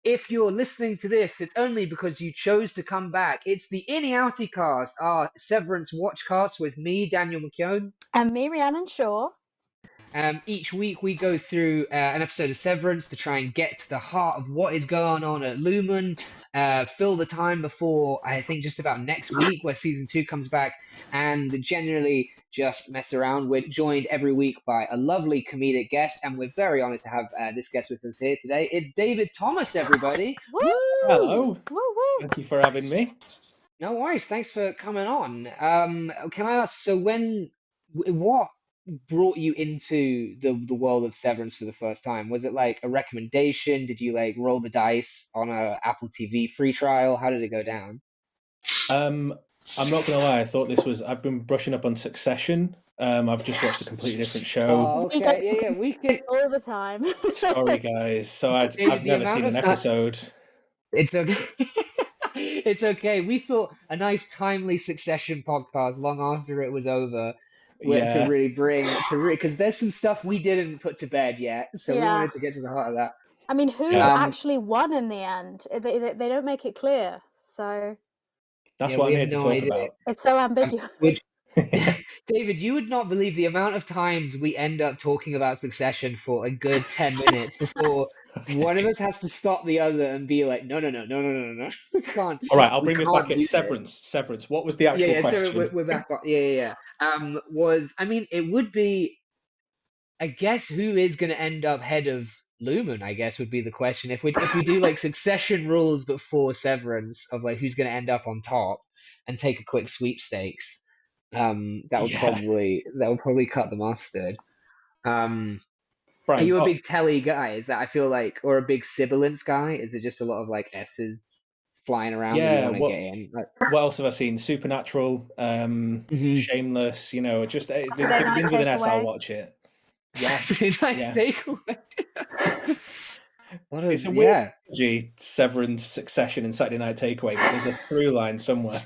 if you're listening to this, it's only because you chose to come back. It's the Innie Outie cast, our Severance watch cast with me, Daniel McKeown. And me, Rhiannon Shaw. Each week we go through an episode of Severance to try and get to the heart of what is going on at Lumen, fill the time before I think just about next week where season 2 comes back, and generally just mess around. We're joined every week by a lovely comedic guest, and we're very honored to have this guest with us here today. It's David Thomas, everybody. Woo! Hello. Woo woo! Thank you for having me. No worries. Thanks for coming on. Can I ask, so what brought you into the world of Severance for the first time? Was it like a recommendation? Did you like roll the dice on a Apple TV free trial? How did it go down? I'm not gonna lie. I thought this was. I've been brushing up on Succession. I've just watched a completely different show. Oh, okay. Yeah. We can. All the time. Sorry, guys. So I've The never amount seen an of time. episode. It's okay. It's okay. We thought a nice timely Succession podcast long after it was over to really bring because there's some stuff we didn't put to bed yet, so we Yeah. wanted to get to the heart of that. I mean, who actually won in the end? They don't make it clear, so That's Yeah, what we I'm here have to no talk idea. about. it's so ambiguous. David, you would not believe the amount of times we end up talking about Succession for a good 10 minutes before one of us has to stop the other and be like, no, we can't. All right, I'll bring we this can't back at do this." Severance. What was the actual question? So we're back on. Yeah. I mean, it would be, I guess, who is going to end up head of Lumen, I guess, would be the question. If we do like Succession rules before Severance of like who's going to end up on top and take a quick sweepstakes. That would probably cut the mustard. Brian, Are you a big telly guy? Is that, I feel like, or a big sibilance guy? Is it just a lot of like S's flying around that you want to get in? Like, what else have I seen? Supernatural, Shameless. You know, just if it Saturday begins Night with an S, I'll Takeaway. watch it. Saturday Night Takeaway. It's a weird analogy, Severance, Succession, and Saturday Night Takeaway, but there's a through line somewhere.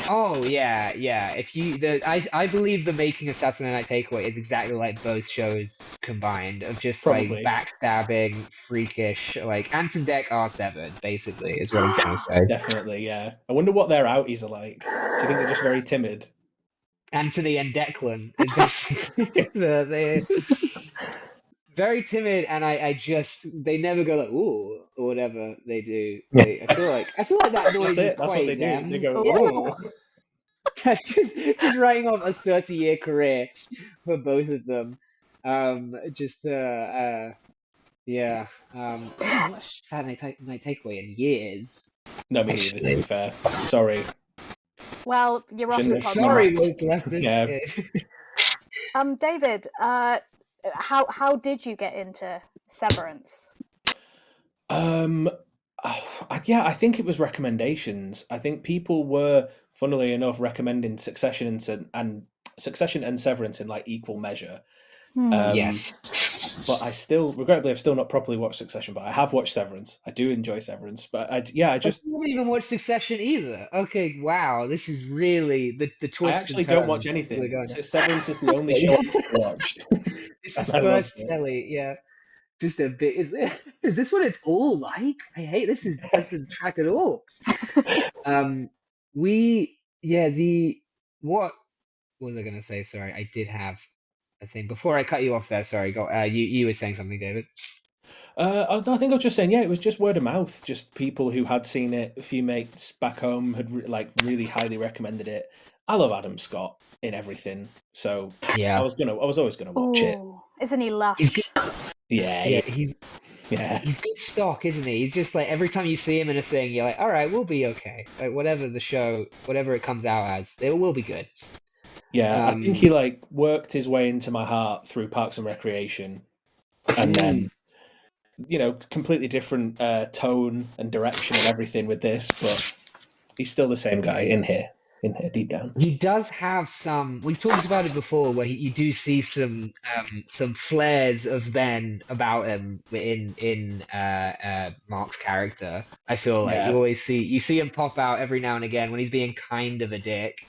Oh yeah. I believe the making of Saturday Night Takeaway is exactly like both shows combined of just like backstabbing, freakish, like Ant and Dec are severed, basically, is what I'm trying to say. Definitely, yeah. I wonder what their outies are like. Do you think they're just very timid? Anthony and Declan is basically they're very timid, and they never go like ooh or whatever they do. I feel like that noise is That's quite what they them. do. They go ooh. That's just writing off a 30-year career for both of them. I haven't watched Saturday Night Takeaway in years. No, me neither, to be fair. Sorry. Well, you're off the podcast. Sorry, yeah. David, how did you get into Severance? I think it was recommendations. I think people were, funnily enough, recommending Succession and Severance in like equal measure. Yes. But regrettably, I've still not properly watched Succession, but I have watched Severance. I do enjoy Severance, but I just haven't even watched Succession either. Okay, wow, this is really the twist. I actually don't watch anything. Severance is the only show I've watched. This is first telly, yeah. Just a bit. Is this what it's all like? I hate this. Doesn't track at all. What was I gonna say? Sorry, I did have a thing before I cut you off there. Sorry, go. You were saying something, David. I think I was just saying, it was just word of mouth. Just people who had seen it. A few mates back home had really highly recommended it. I love Adam Scott in everything, so I was always gonna watch it. Isn't he lush? He's good stock, isn't he? He's just like every time you see him in a thing, you're like, all right, we'll be okay. Like whatever the show, whatever it comes out as, it will be good. Yeah, I think he worked his way into my heart through Parks and Recreation, and then completely different tone and direction and everything with this, but he's still the same guy in here deep down. He does have some. We've talked about it before, where you do see some flares of Ben about him in Mark's character. I feel like you always see him pop out every now and again when he's being kind of a dick.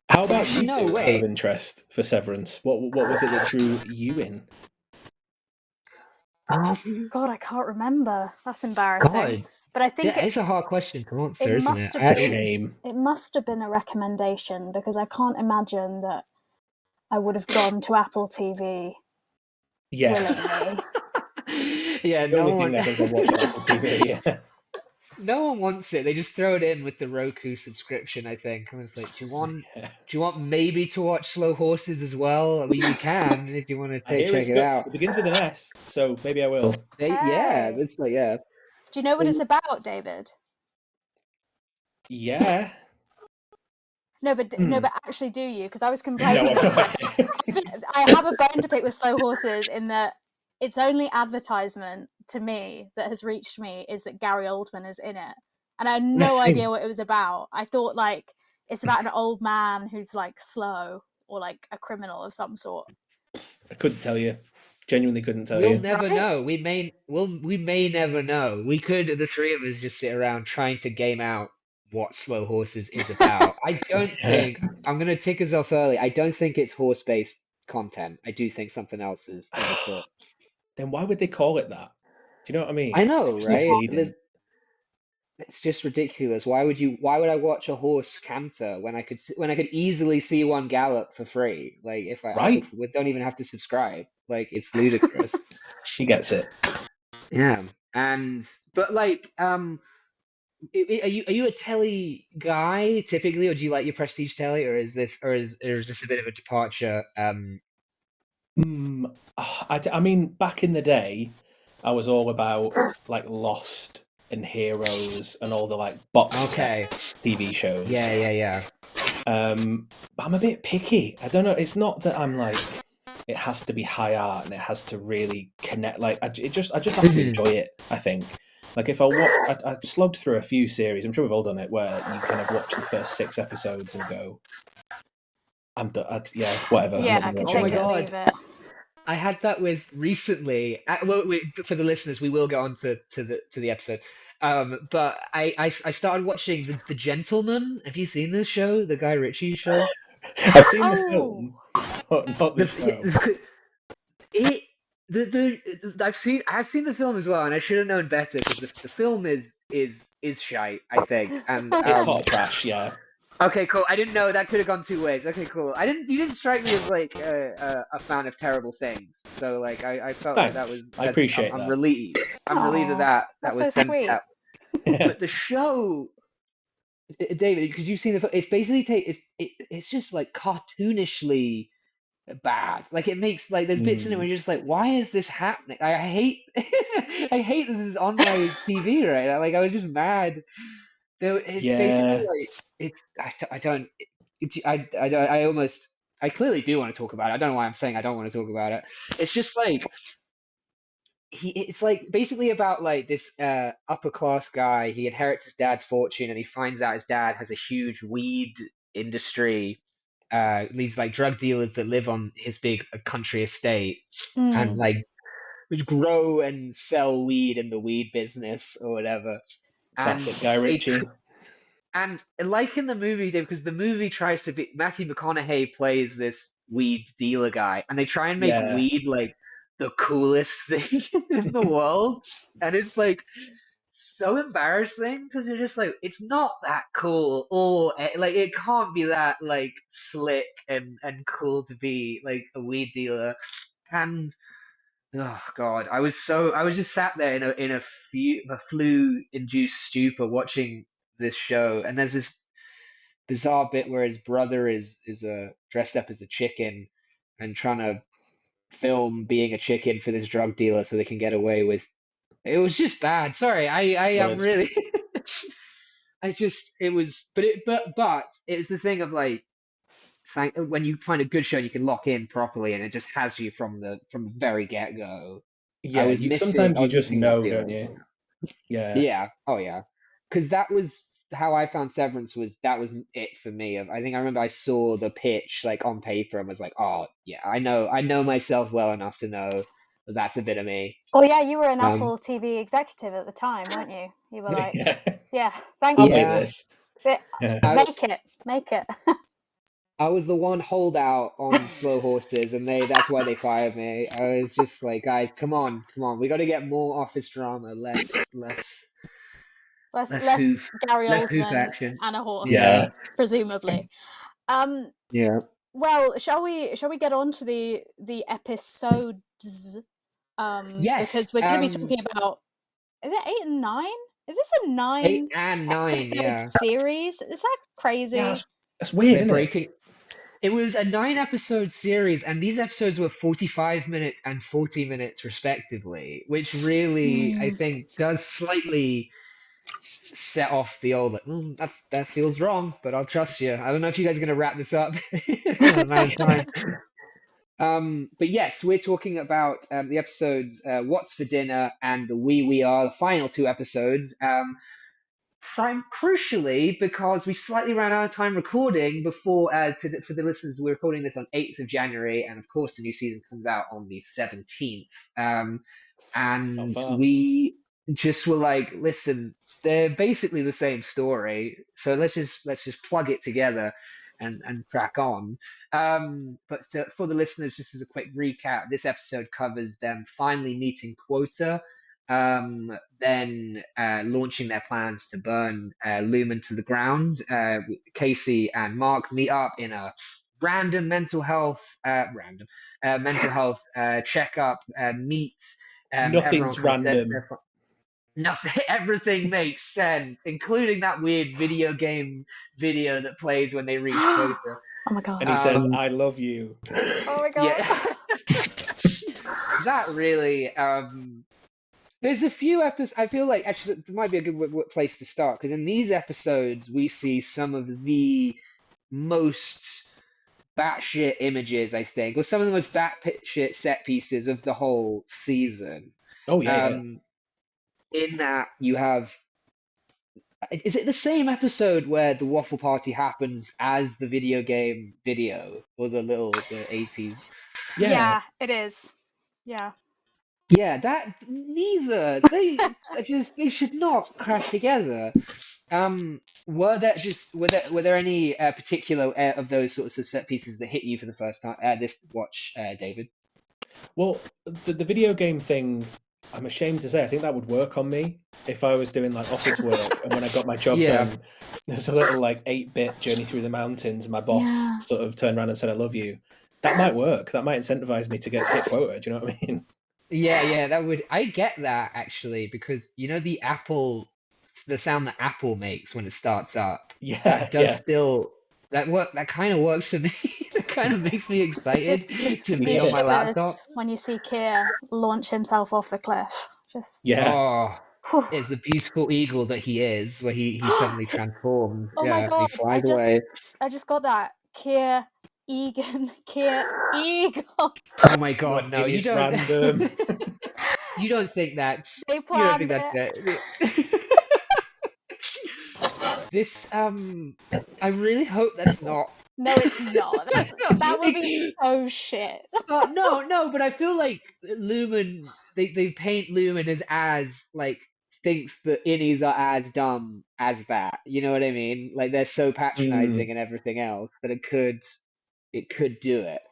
How about you two out of interest for Severance? What was it that drew you in? God, I can't remember. That's embarrassing. God, But I think yeah, it's a hard question to it answer, isn't must it? have A been shame. it must have been a recommendation, because I can't imagine that I would have gone to Apple TV Yeah. willingly. Yeah, The no only thing one, I think I watched on Apple TV. Yeah. no one wants it. They just throw it in with the Roku subscription, I think. I was like, Yeah. do you want maybe to watch Slow Horses as well? I mean, we can if you want to I hear check it's it good. out. It begins with an S, so maybe I will. Yeah, Hey, it's like, yeah. do you know what it's about, David? Yeah. No, Hmm. but actually, do you? Because I was No, complaining I've no about idea. I have a bone to pick with Slow Horses in that its only advertisement to me that has reached me is that Gary Oldman is in it, and I had Yeah, no same. idea what it was about. I thought like it's about an old man who's like slow or like a criminal of some sort, I couldn't tell you. Genuinely couldn't tell We'll you. never right? know. We may never know. We could, the three of us, just sit around trying to game out what Slow Horses is about. I don't Yeah. think I'm gonna tick us off early. I don't think it's horse-based content. I do think something else is afoot. Then why would they call it that? Do you know what I I mean? know, It's right? misleading. It's just ridiculous. Why would I watch a horse canter when when I could easily see one gallop for free? Like if I could, Right? we don't even have to subscribe. Like it's ludicrous. He gets it. Yeah. And but like are you a telly guy typically, or do you like your prestige telly, or is this a bit of a departure? I mean, back in the day, I was all about like Lost and Heroes and all the like box set Okay. TV shows. Yeah. But I'm a bit picky. I don't know. It's not that I'm like it has to be high art and it has to really connect. Like I just have to Mhm. enjoy it. I think. Like if I watch, I slogged through a few series. I'm sure we've all done it, where you kind of watch the first 6 episodes and go, "I'm done." Yeah, whatever. I'm Yeah, not I going to could watch Oh it my take it or again. leave God. it. I had that with recently. Well, for the listeners, we will get on to the episode. But I started watching the Gentleman. Have you seen this show, the Guy Ritchie show? I've seen the Oh, film, but not the show. It I've seen the film as well, and I should have known better because the film is shite, I think. And It's hot trash. Yeah. okay, cool. I didn't know that could have gone two ways. Okay, cool. I didn't You didn't strike me as like a fan of terrible things, so like I felt like Thanks. I that's appreciate I'm that. relieved. I'm relieved that oh, that that's was so sent sweet. out. But the show, David, because you've seen it's basically it's just like cartoonishly bad. Like it makes like there's bits in it where Mm, you're just like, why is this happening? I hate I hate this is on my TV right now. Like I was just mad. Though it's basically yeah. like I don't I almost I clearly do want to talk about it. I don't know why I'm saying I don't want to talk about it. It's just like it's like basically about like this upper class guy. He inherits his dad's fortune and he finds out his dad has a huge weed industry. These like drug dealers that live on his big country estate and Mm. like which grow and sell weed in the weed business or whatever. And Classic Guy they Ritchie. and like in the movie, Dave, because the movie tries to be Matthew McConaughey plays this weed dealer guy, and they try and make Yeah. weed like the coolest thing in the world, and it's like so embarrassing because you're just like it's not that cool or like it can't be that like slick and cool to be like a weed dealer. And oh God, I was just sat there in a flu induced stupor watching this show, and there's this bizarre bit where his brother is dressed up as a chicken and trying to film being a chicken for this drug dealer so they can get away with. It was just bad. Sorry, I am Good. really. I just it was, but it was the thing of like when you find a good show you can lock in properly and it just has you from the very get go. Yeah. You sometimes I you was just missing that know, don't feeling. you? Yeah. Yeah. Oh yeah. Because that was how I found Severance was that was it for me. I think I remember I saw the pitch like on paper and was like, oh yeah, I know myself well enough to know that that's a bit of me. Oh yeah, you were an Um, Apple TV executive at the time, weren't you? You were like, Yeah. yeah, thank I'll you. make yeah. this. But Yeah. I make it, make it. I was the one holdout on slow horses, and that's why they fired me. I was just like, guys, come on, we got to get more office drama, less Less Gary less hoof Oldman action. and a horse, Yeah, Yeah. presumably. Um, yeah. well, shall we get on to the episodes? Yes. Because we're going to be talking about, is it 8 and 9? Is this a 8 9 and 9. episode Yeah, series? Is that crazy? Yeah, that's weird, they're isn't it? breaking. It was a 9 episode series, and these episodes were 45 minutes and 40 minutes respectively, which really, I think, does slightly set off the old, like, that feels wrong, but I'll trust you. I don't know if you guys are going to wrap this up in the amount of time. But yes, we're talking about the episodes What's for Dinner and the We Are, the final 2 episodes. Crucially, because we slightly ran out of time recording before, for the listeners, we're recording this on 8th of January, and of course the new season comes out on the 17th. And we just were like, listen, they're basically the same story, so let's just plug it together and crack on. For the listeners, just as a quick recap, this episode covers them finally meeting Quota, then launching their plans to burn Lumen to the ground. Casey and Mark meet up in a random mental health checkup, meets. Everyone Nothing's kind of says random. nothing. Everything makes sense, including that weird video game video that plays when they reach Quota. Oh my god! And he says, "I love you." Oh my god! Yeah, that really. There's a few episodes. I feel like actually it might be a good place to start, because in these episodes we see some of the most batshit images, I think, or some of the most batshit set pieces of the whole season. Oh yeah. In that you have, is it the same episode where the waffle party happens as the video game video, or the 80s? Yeah, it is. Yeah. Yeah, that neither they should not crash together. Were there any particular of those sorts of set pieces that hit you for the first time this watch, David? Well, the video game thing, I'm ashamed to say, I think that would work on me if I was doing like office work, and when I got my job done, there's a little like 8-bit Journey Through the Mountains, and my boss sort of turned around and said, "I love you." That might work. That might incentivize me to hit quota. Do you know what I mean? Yeah, that would. I get that actually, because the sound that Apple makes when it starts up. Yeah, that does still that kind of works for me. It kind of makes me excited to be on my laptop when you see Keir launch himself off the cliff. It's the beautiful eagle that he is, where he suddenly transforms. Oh my god! He flies away. I just got that Keir Egan, Keir Eagle. Oh my god! No, you don't. Random. You don't think that's. They planned you don't think that's it. This I really hope that's not. No, it's not. That would be so shit. No, but I feel like Lumen. They paint Lumen as like thinks the Innies are as dumb as that. You know what I mean? Like they're so patronizing and everything else that it could do it.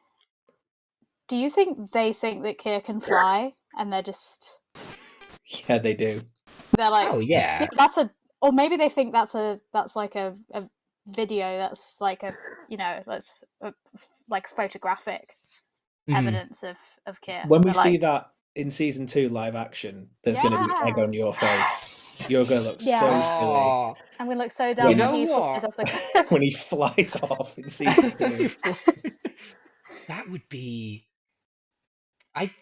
Do you think they think that Keir can fly, and they're just? Yeah, they do. They're like, oh yeah, or maybe they think that's like a video that's like like photographic evidence of Keir. When we see that in season 2 live action, there's going to be egg on your face. You're going to look so silly. I'm going to look so dumb when he flies off the cliff. When he flies off in season 2. That would be.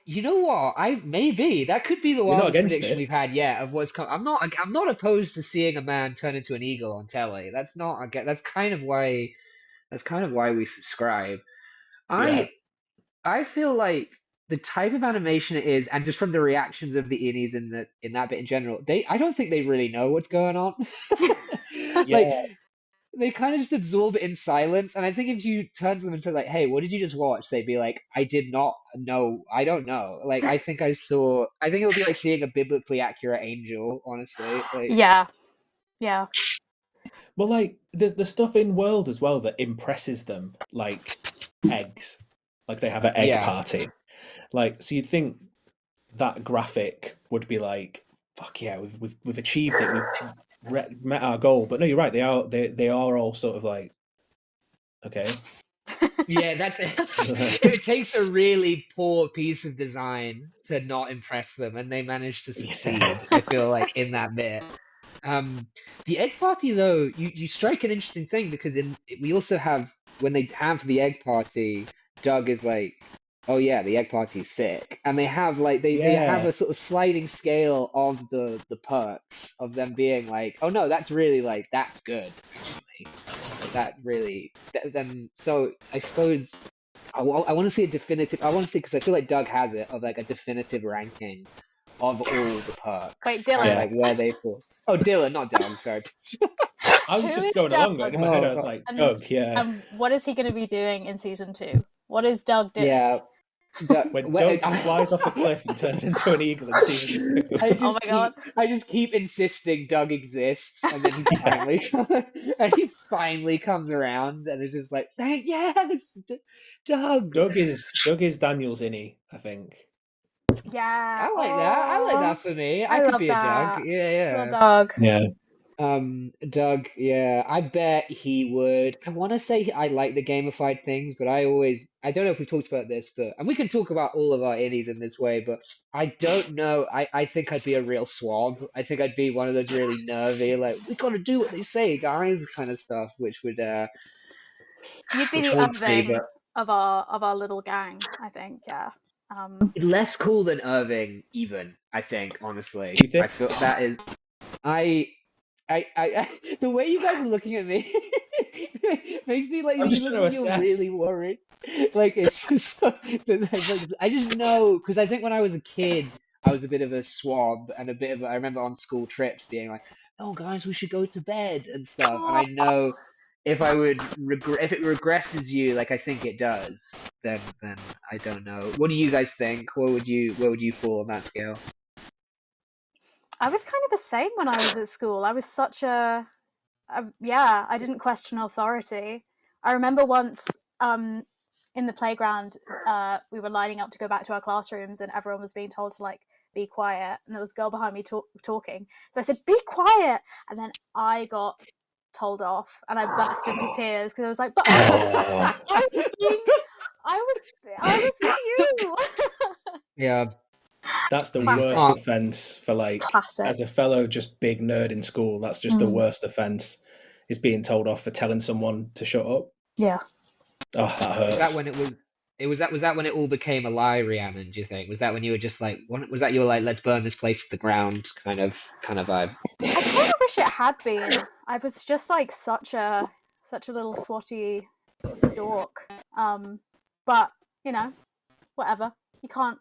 You know what? Maybe that could be the wildest prediction we've had yet of what's coming. I'm not opposed to seeing a man turn into an eagle on telly. That's kind of why we subscribe. I feel like the type of animation it is, and just from the reactions of the Innies in that bit in general, I don't think they really know what's going on. They kind of just absorb it in silence, and I think if you turn to them and say like, "Hey, what did you just watch?" They'd be like, "I did not know. I don't know." Like, I think it would be like seeing a biblically accurate angel, honestly. Like, yeah. Well, like the stuff in World as well that impresses them, like eggs, like they have an egg Yeah. party. Like, so you'd think that graphic would be like, fuck yeah, we've achieved it, met our goal. But no, you're right. They are all sort of like, okay, Yeah, that's it takes a really poor piece of design to not impress them, and they manage to yeah, succeed. I feel like in that bit. The egg party though, you strike an interesting thing because we also have when they have the egg party, Doug is like, oh yeah, the egg party's sick, and they have like they have yeah, a sort of sliding scale of the perks of them being like, oh no, that's really like that's good actually. Like that really then so I suppose I want to see a definitive. I want to see because I feel like Doug has it of like a definitive ranking of all the Wait, perks, kind of Dylan, yeah. like where they fall. Oh, Dylan, not Doug. Sorry. I who was just is going Doug, along, but in my head I was Oh, like, and Doug, yeah. what is he going to be doing in season 2? What is Doug doing? yeah. Doug, When Doug flies off a cliff and turns into an eagle in season 2. Oh my god! I just keep insisting Doug exists, and then he Yeah. finally and he finally comes around, and it's just like, thank yes, Doug. Doug is Daniel's Innie, I think. Yeah. I like that. I like Oh, that for me. I I could love be a Doug. that. Yeah, Little yeah. dog. Yeah. Doug, yeah, I bet he would. I want to say I like the gamified things, but I don't know if we talked about this, but, and we can talk about all of our innies in this way, but I don't know. I think I'd be a real swab. I think I'd be one of those really nervy, like, we gotta do what they say, guys, kind of stuff, You'd be which the haunts me, Irving but of our little gang, I think. Yeah. Um, less cool than Irving, even, I think, honestly. Do you think? I feel that is, I, the way you guys are looking at me makes me like I'm you just look trying to like you're assess. really worried. Like it's just like, I just know because I think when I was a kid, I was a bit of a swab and a bit of I remember on school trips being like, "Oh, guys, we should go to bed" and stuff. And I know if I would if it regresses you, like I think it does, then I don't know. What do you guys think? Where would you fall on that scale? I was kind of the same when I was at school. I was such yeah, I didn't question authority. I remember once in the playground, we were lining up to go back to our classrooms, and everyone was being told to like be quiet, and there was a girl behind me talking. So I said, "Be quiet," and then I got told off, and I burst into tears because I was like, "But Oh, I was being, I was with you." Yeah. that's the Classic. worst offense for like, Classic. as a fellow just big nerd in school, that's just the worst offense is being told off for telling someone to shut up. Yeah. Oh, that Was that hurts. when was that when it all became a lie, Rhiannon, do you think? Was that when you were just like was that you were like, let's burn this place to the ground kind of vibe? I kind of wish it had been. I was just like such a little swatty dork. But you know, whatever. You can't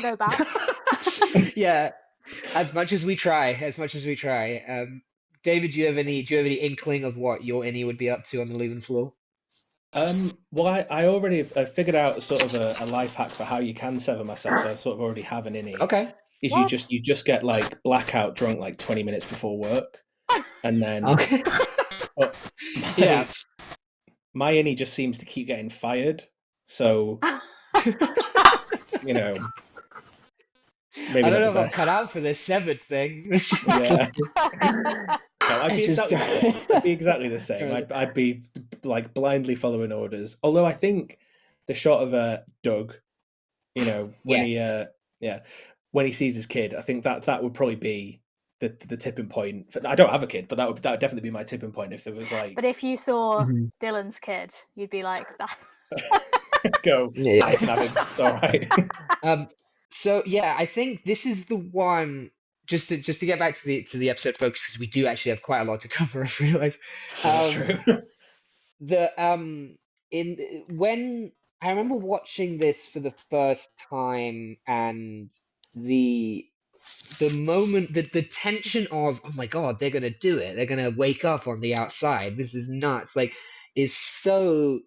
go back. Yeah. As much as we try, as much as we try. David, do you have any inkling of what your innie would be up to on the Lumen floor? Well, I already have figured out sort of a life hack for how you can sever myself. So I sort of already have an innie. Okay. Is What? you just get like blackout drunk like 20 minutes before work, and then Okay. but Yeah. my innie just seems to keep getting fired. So you know, maybe I don't not know the if I'm cut best. out for this severed thing. Yeah. No, I'd be It's just exactly the same. I'd be exactly the same. Really. I'd be like blindly following orders. Although I think the shot of Doug, you know, when Yeah. he yeah, when he sees his kid, I think that would probably be the tipping point. I don't have a kid, but that would definitely be my tipping point if it was like But if you saw Mhm. Dylan's kid, you'd be like, go, Yeah. I can have him. It's all right. So yeah, I think this is the one. Just to get back to the episode focus, because we do actually have quite a lot to cover. I realize. That's true. The in when I remember watching this for the first time and the the moment the tension of, oh my god, they're gonna do it, they're gonna wake up on the outside, this is nuts, like is so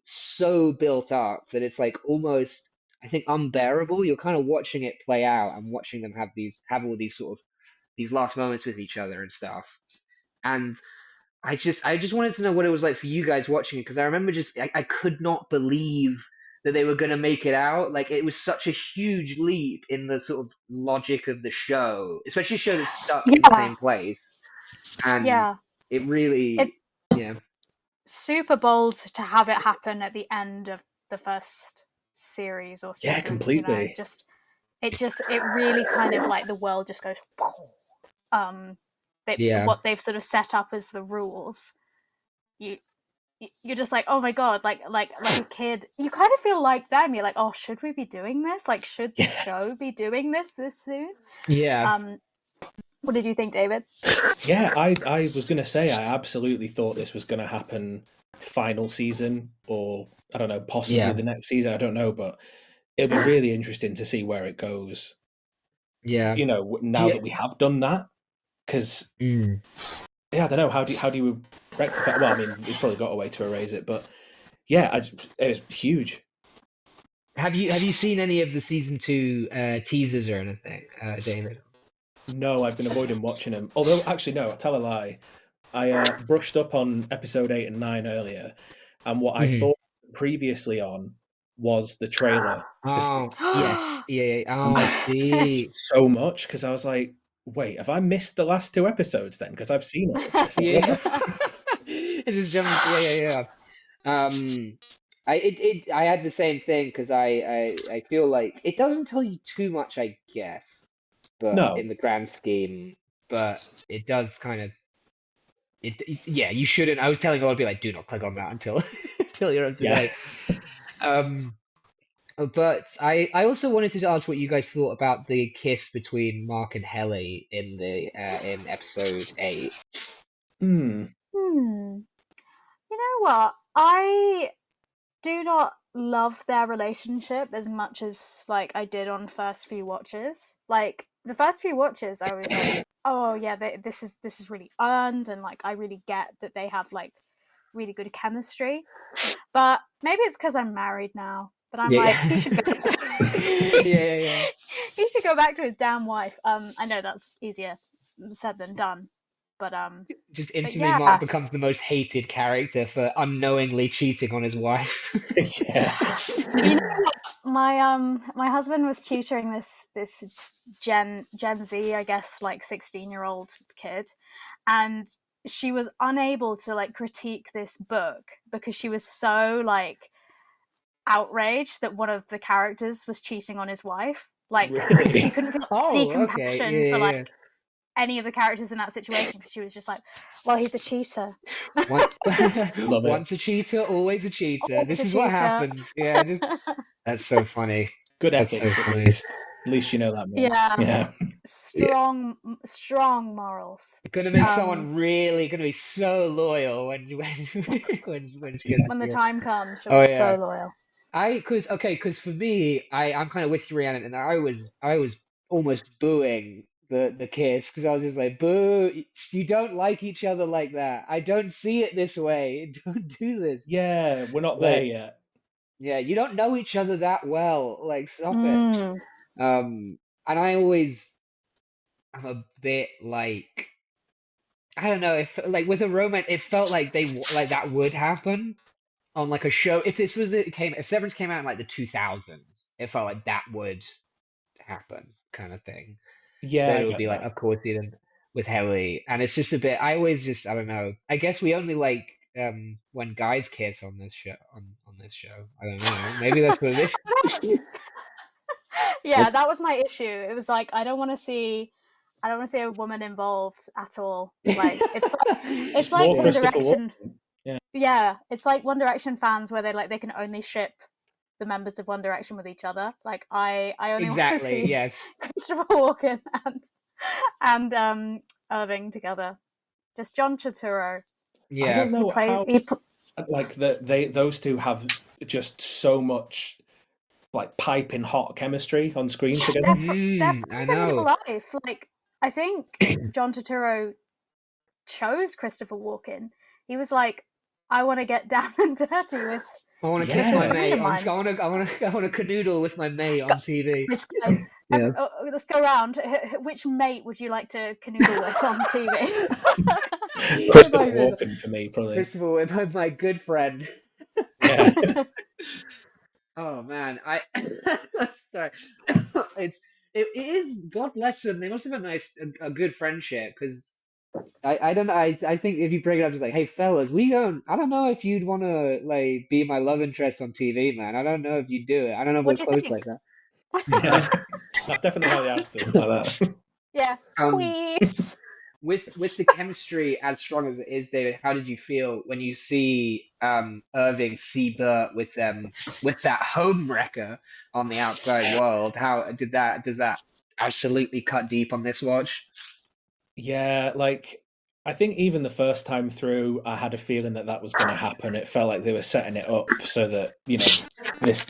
built up that it's like almost, I think, unbearable. You're kind of watching it play out and watching them have all these sort of these last moments with each other and stuff. And I just wanted to know what it was like for you guys watching it, because I remember I could not believe that they were going to make it out. Like, it was such a huge leap in the sort of logic of the show, especially a show that's stuck in the Yeah, same place. And yeah. it It really, yeah, super bold to have it happen at the end of the first series or Yeah, season. completely. It really kind of like the world just goes. yeah, What they've sort of set up as the rules. You you're just like, oh my god, like a kid. You kind of feel like them. You're like, oh, should we be doing this? Like, should the Yeah. show be doing this soon? yeah, What did you think, David? Yeah, I was going to say I absolutely thought this was going to happen final season, or I don't know, possibly yeah, the next season. I don't know, but it'll be really interesting to see where it goes. yeah. You know, Do now you, that we have done that, because mm. yeah, I don't know how do you rectify? Well, I mean, we've probably got a way to erase it, but yeah, it's huge. Have you seen any of the season 2 teasers or anything, David? No, I've been avoiding watching them. Although, actually, no, I tell a lie. I brushed up on episode 8 and 9 earlier, and what I Mhm. thought previously on was the trailer for season Oh, yes. Yeah, yeah. and Oh, I I see. so much because I was like, wait, have I missed the last 2 episodes then? Because I've seen all of this. Like, what's Yeah. happening? It just jumps. Yeah, yeah, yeah. I had the same thing because I feel like it doesn't tell you too much, I guess, but No, in the grand scheme, but it does kind of yeah, you shouldn't. I was telling a lot of people like, do not click on that until until you're up to yeah. date. Um, but I also wanted to ask what you guys thought about the kiss between Mark and Helly in episode 8. Hmm. You know what? I do not love their relationship as much as like I did on first few watches. Like the first few watches, I was like, oh yeah, this is really earned, and like I really get that they have like really good chemistry. But maybe it's because I'm married now. But I'm Yeah, like, he should go. yeah, yeah, yeah. He should go back to his damn wife. I know that's easier said than done, but Just but instantly, Mark yeah. becomes the most hated character for unknowingly cheating on his wife. Yeah. You know what? My husband was tutoring this Gen Z, I guess, like 16-year-old kid, and she was unable to like critique this book because she was so like outraged that one of the characters was cheating on his wife. Like she Really? couldn't feel any Oh, okay. compassion for Yeah, yeah, like any of the characters in that situation because she was just like, well, he's a cheater. yeah. One, It's just Love it. once a cheater, always a cheater. always This a is what cheater. happens. Yeah, just that's so funny. Good That's so ethics, at funny. least. At least you know that, man. Yeah, Yeah. Yeah. strong morals. Gonna make Um, someone really gonna be so loyal when she gets when the to. time comes, she'll Oh be yeah. so loyal. Cause for me, I'm kind of with you, Rhiannon, and I was almost booing the kiss because I was just like, boo, you don't like each other like that. I don't see it this way. Don't do this. Yeah, we're not there Like, yet. yeah, you don't know each other that well. Like, stop it. Mm. And I always am a bit like, I don't know, if like with a romance, it felt like like that would happen on like a show. If Severance came out in like the 2000s, it felt like that would happen, kind of thing. Yeah, That I it would get be like, that. of course, even with Helly, and it's just a bit. I always just, I don't know. I guess we only like when guys kiss on this show. On this show, I don't know. Maybe that's what it is. Yeah, that was my issue. It was like I don't want to see a woman involved at all. Like it's like More One Christopher Direction. Walken. Yeah. Yeah, it's like One Direction fans where they can only ship the members of One Direction with each other. Like I only want to Exactly. see Yes. Christopher Walken and Irving together. Just John Turturro. I Yeah. don't know how He like those two have just so much like piping hot chemistry on screen together. they're I friends in real know. life. Like I think John Turturro chose Christopher Walken. He was like, I want to get down and dirty with I want to kiss Yeah. my this friend mate of on. mine. I want to canoodle with my mate on TV. This guy's Yeah. Let's go around. Which mate would you like to canoodle with on TV? Christopher Walken for me, probably. Christopher, my good friend. Yeah. Oh man, sorry. It is. God bless them. They must have a good friendship because I don't know. I think if you bring it up, just like, hey fellas, I don't know if you'd want to like be my love interest on TV, man. I don't know if you'd do it. I don't know if What we're do you close think? like that. Yeah. That's definitely how they asked them, like that. Yeah, please. With the chemistry as strong as it is, David, how did you feel when you see Irving see Bert with that home wrecker on the outside world? How does that absolutely cut deep on this watch? Yeah, like I think even the first time through, I had a feeling that was going to happen. It felt like they were setting it up so that this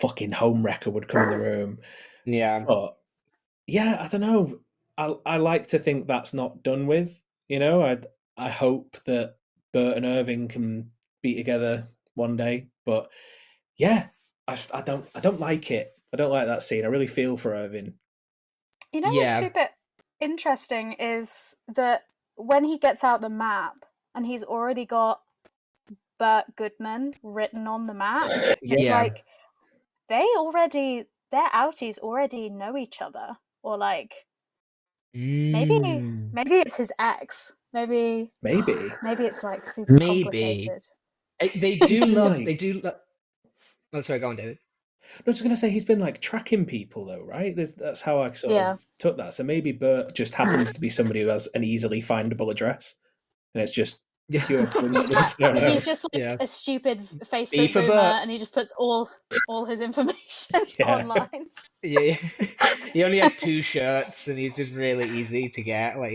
fucking home wrecker would come in the room. Yeah. But yeah, I don't know. I like to think that's not done with. I hope that Bert and Irving can be together one day. But yeah, I don't like it. I don't like that scene. I really feel for Irving. You know what's Yeah. super interesting is that when he gets out the map and he's already got Bert Goodman written on the map, it's Yeah. like their outies already know each other, or like maybe it's his ex. Maybe it's like super Maybe. complicated. They He's do been love. like, They do. Oh, sorry. Go on, David. I was just going to say he's been like tracking people though, right? That's how I sort Yeah. of took that. So maybe Bert just happens to be somebody who has an easily findable address, and it's just pure coincidence. I don't know. He's just like Yeah. a stupid B Facebook for boomer, Bert. and he just puts all his information Yeah. online. Yeah. He only has 2 shirts, and he's just really easy to get. Like,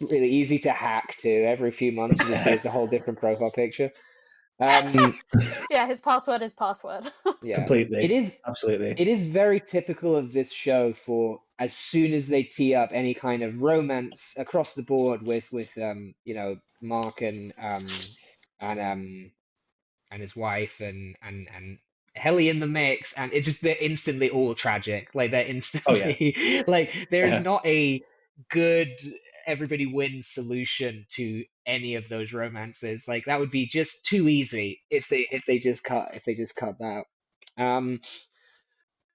really easy to hack too. Every few months, you just see it's a whole different profile picture. Yeah, his password is password. Yeah. Completely. Absolutely. It is very typical of this show for as soon as they tee up any kind of romance across the board with Mark and his wife and Helly in the mix, and they're instantly all tragic. Like they're instantly like there is not a good everybody wins solution to any of those romances. Like that would be just too easy if they just cut that out.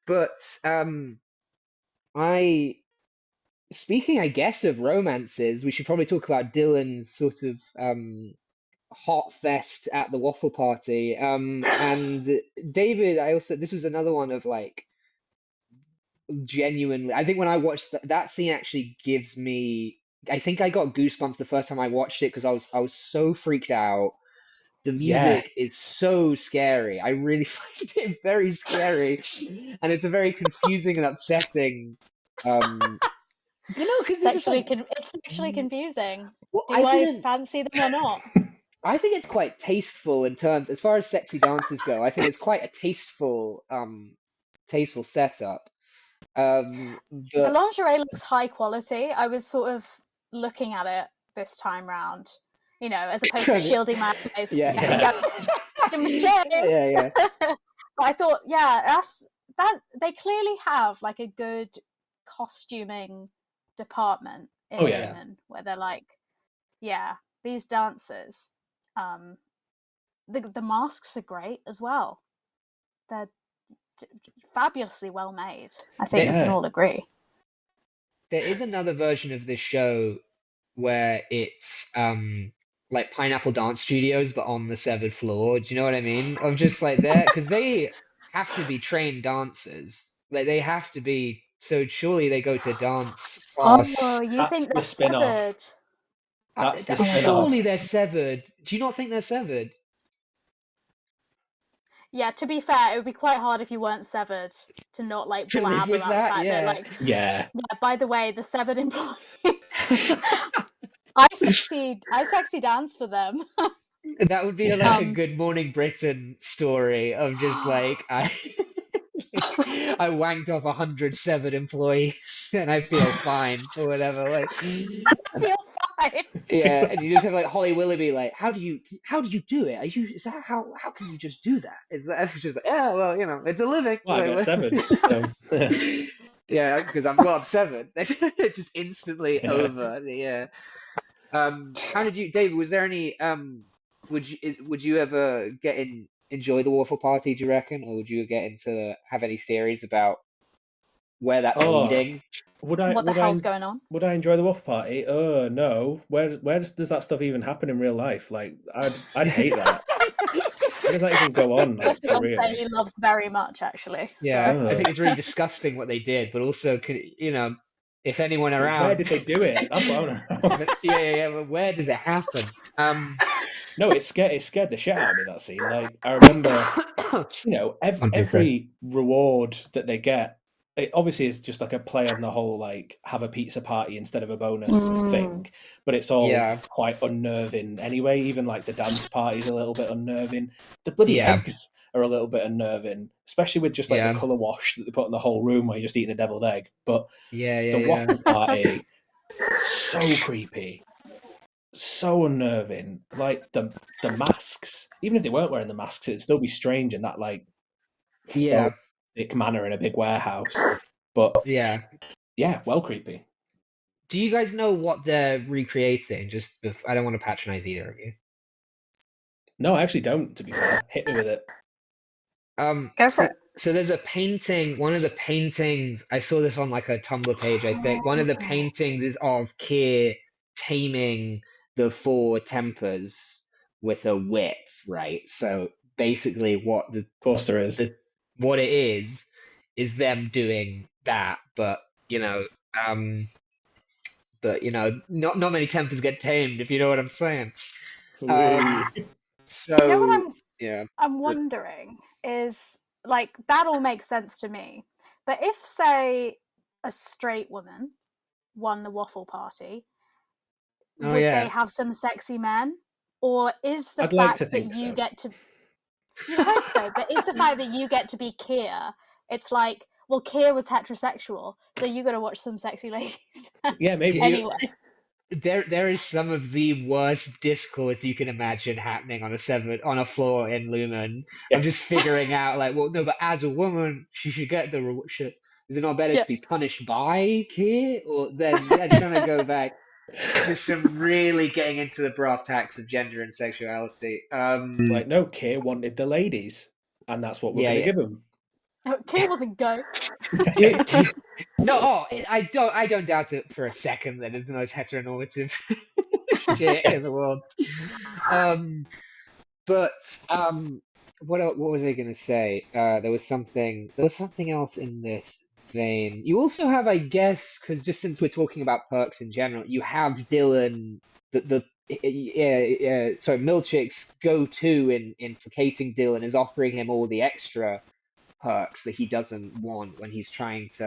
But I speaking, I guess, of romances, we should probably talk about Dylan's sort of hot fest at the waffle party. And David, this was another one of like genuinely. I think when I watched that scene, actually gives me. I think I got goosebumps the first time I watched it because I was so freaked out. The music is so scary. I really find it very scary, and it's a very confusing and upsetting. Because it's sexually confusing. Well, Do I fancy them or not? I think it's quite tasteful in terms, as far as sexy dances go. I think it's quite a tasteful setup. The But lingerie looks high quality. I was sort of looking at it this time round, as opposed to shielding my eyes. yeah. But I thought, that they clearly have like a good costuming department in Lumen, where they're like, these dancers, the masks are great as well. They're fabulously well made. I think we can all agree. There is another version of this show where it's like Pineapple Dance Studios, but on the 7th floor. Do you know what I mean? Of just like there, because they have to be trained dancers. Like they have to be. So surely they go to dance class. Oh, you think the they're spin-off. severed? That's the spin-off. Surely they're severed. Do you not think they're severed? Yeah, to be fair, it would be quite hard if you weren't severed to not like blab about the fact that like by the way, the severed employees I sexy dance for them. That would be like a Good Morning Britain story of just like I wanked off 107 employees and I feel fine or whatever. Like I feel Right. Yeah, and you just have like Holly Willoughby, like, how do you do it? Is that how can you just do that? Is that she's like, yeah, well, it's a living. Well, I got 7. So. Yeah, because I'm 7. Just instantly Yeah. over. Yeah. How did you, David? Was there any would you ever enjoy the Waffle Party? Do you reckon, or would you get into have any theories about where that's leading? Would What the hell's going on? Would I enjoy the waffle party? No. Where does that stuff even happen in real life? Like, I'd hate that. Where does that even go on? Like, for real? Say he loves very much, actually. Yeah, So. I think it's really disgusting what they did, but also, if anyone around, where did they do it? That's what I want to know. Yeah. But where does it happen? No, it scared the shit out of me, that scene. Like, I remember, every reward that they get, it obviously is just like a play on the whole, like, have a pizza party instead of a bonus thing. But it's all quite unnerving anyway. Even like the dance party's a little bit unnerving. The bloody eggs are a little bit unnerving, especially with just like the colour wash that they put in the whole room while you're just eating a deviled egg. But the waffle party, so creepy. So unnerving. Like the masks, even if they weren't wearing the masks, it'd still be strange in that like thick manner in a big warehouse. But well, creepy. Do you guys know what they're recreating? I don't want to patronize either of you. No, I actually don't. To be fair, hit me with it. Go for it. So there's a painting. One of the paintings, I saw this on like a Tumblr page, I think. One of the paintings is of Keir taming the 4 tempers with a whip, right? So basically what of course there is. What it is them doing that, but not many tempers get tamed, if you know what I'm saying. So you know what I'm wondering is, like, that all makes sense to me. But if, say, a straight woman won the waffle party, would they have some sexy men? Or is the fact that you get to... You'd hope so, but is the fact that you get to be Keir, it's like, well, Keir was heterosexual, so you got to watch some sexy ladies. Yeah, maybe. Anyway. There is some of the worst discourse you can imagine happening on a floor in Lumen. Yeah. I'm just figuring out, like, well, no, but as a woman, she should get the reward. Is it not better to be punished by Keir? Or then trying to go back, just some really getting into the brass tacks of gender and sexuality. Like, no, Keir wanted the ladies, and that's what we're going to give him. No, Keir wasn't go. No, I don't doubt it for a second that it's the most heteronormative shit in the world. But what was I gonna say? There was something else in this vein. You also have, I guess, because just since we're talking about perks in general, you have Dylan. Milchick's go-to in placating Dylan is offering him all the extra perks that he doesn't want when he's trying to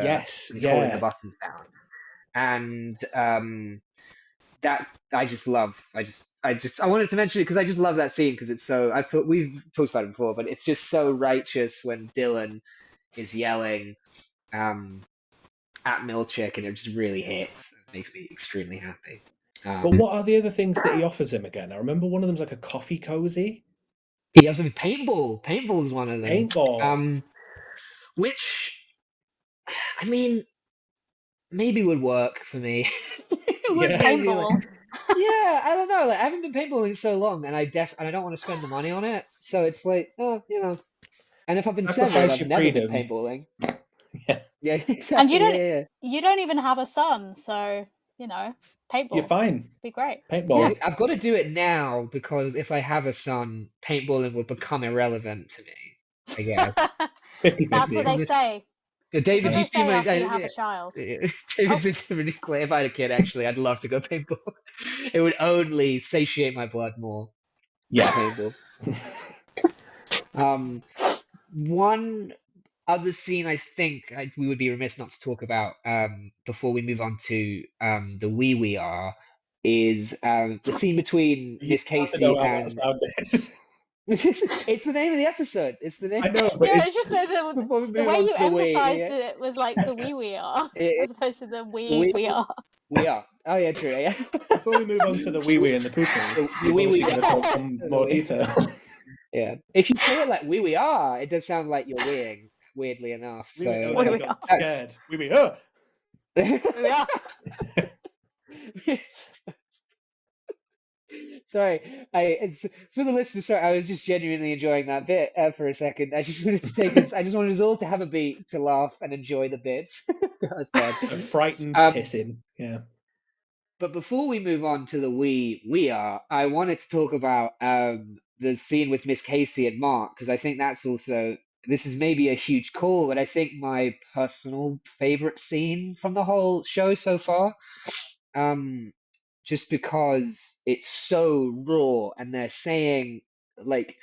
holding the buttons down, and that I wanted to mention it because I just love that scene because it's so we've talked about it before, but it's just so righteous when Dylan is yelling at Milchick, and it just really hits. It makes me extremely happy. But what are the other things that he offers him again? I remember one of them's like a coffee cozy. He has paintball. Paintball is one of them. Paintball. Which, I mean, maybe would work for me. Paintball. I don't know. Like, I haven't been paintballing so long, and I don't want to spend the money on it. So it's like, And if I've been 7, I've never been paintballing. Yeah, exactly. And you don't even have a son, so paintball. You're fine. Be great. Paintball. Yeah, I've got to do it now because if I have a son, paintballing will become irrelevant to me. I guess. 50-50. That's what they say. David, you say after you have a child. David's clear. If I had a kid, actually, I'd love to go paintball. It would only satiate my blood more. Yeah. Paintball. One other scene I think we would be remiss not to talk about before we move on to the We Are is the scene between Miss Casey and... It's the name of the episode. It's the name. I know, but it's just the way you emphasized it was like the we are, as opposed to the we are. We are. Oh yeah, true. Yeah. Before we move on to the wee wee and the poo poo, The we've wee obviously wee. got to talk some more detail. Yeah. If you say it like wee wee are, it does sound like you're weeing. Weirdly enough. Wee wee, So like you we got are. scared. Wee wee, oh! We are. Sorry, it's for the listeners. Sorry, I was just genuinely enjoying that bit for a second. I just wanted to take us. I just wanted us all to have a beat to laugh and enjoy the bits that I said. A frightened Um, pissing. Yeah. but before we move on to the we are, I wanted to talk about the scene with Miss Casey and Mark because I think that's also this is maybe a huge call, but I think my personal favorite scene from the whole show so far. Um, just because it's so raw and they're saying like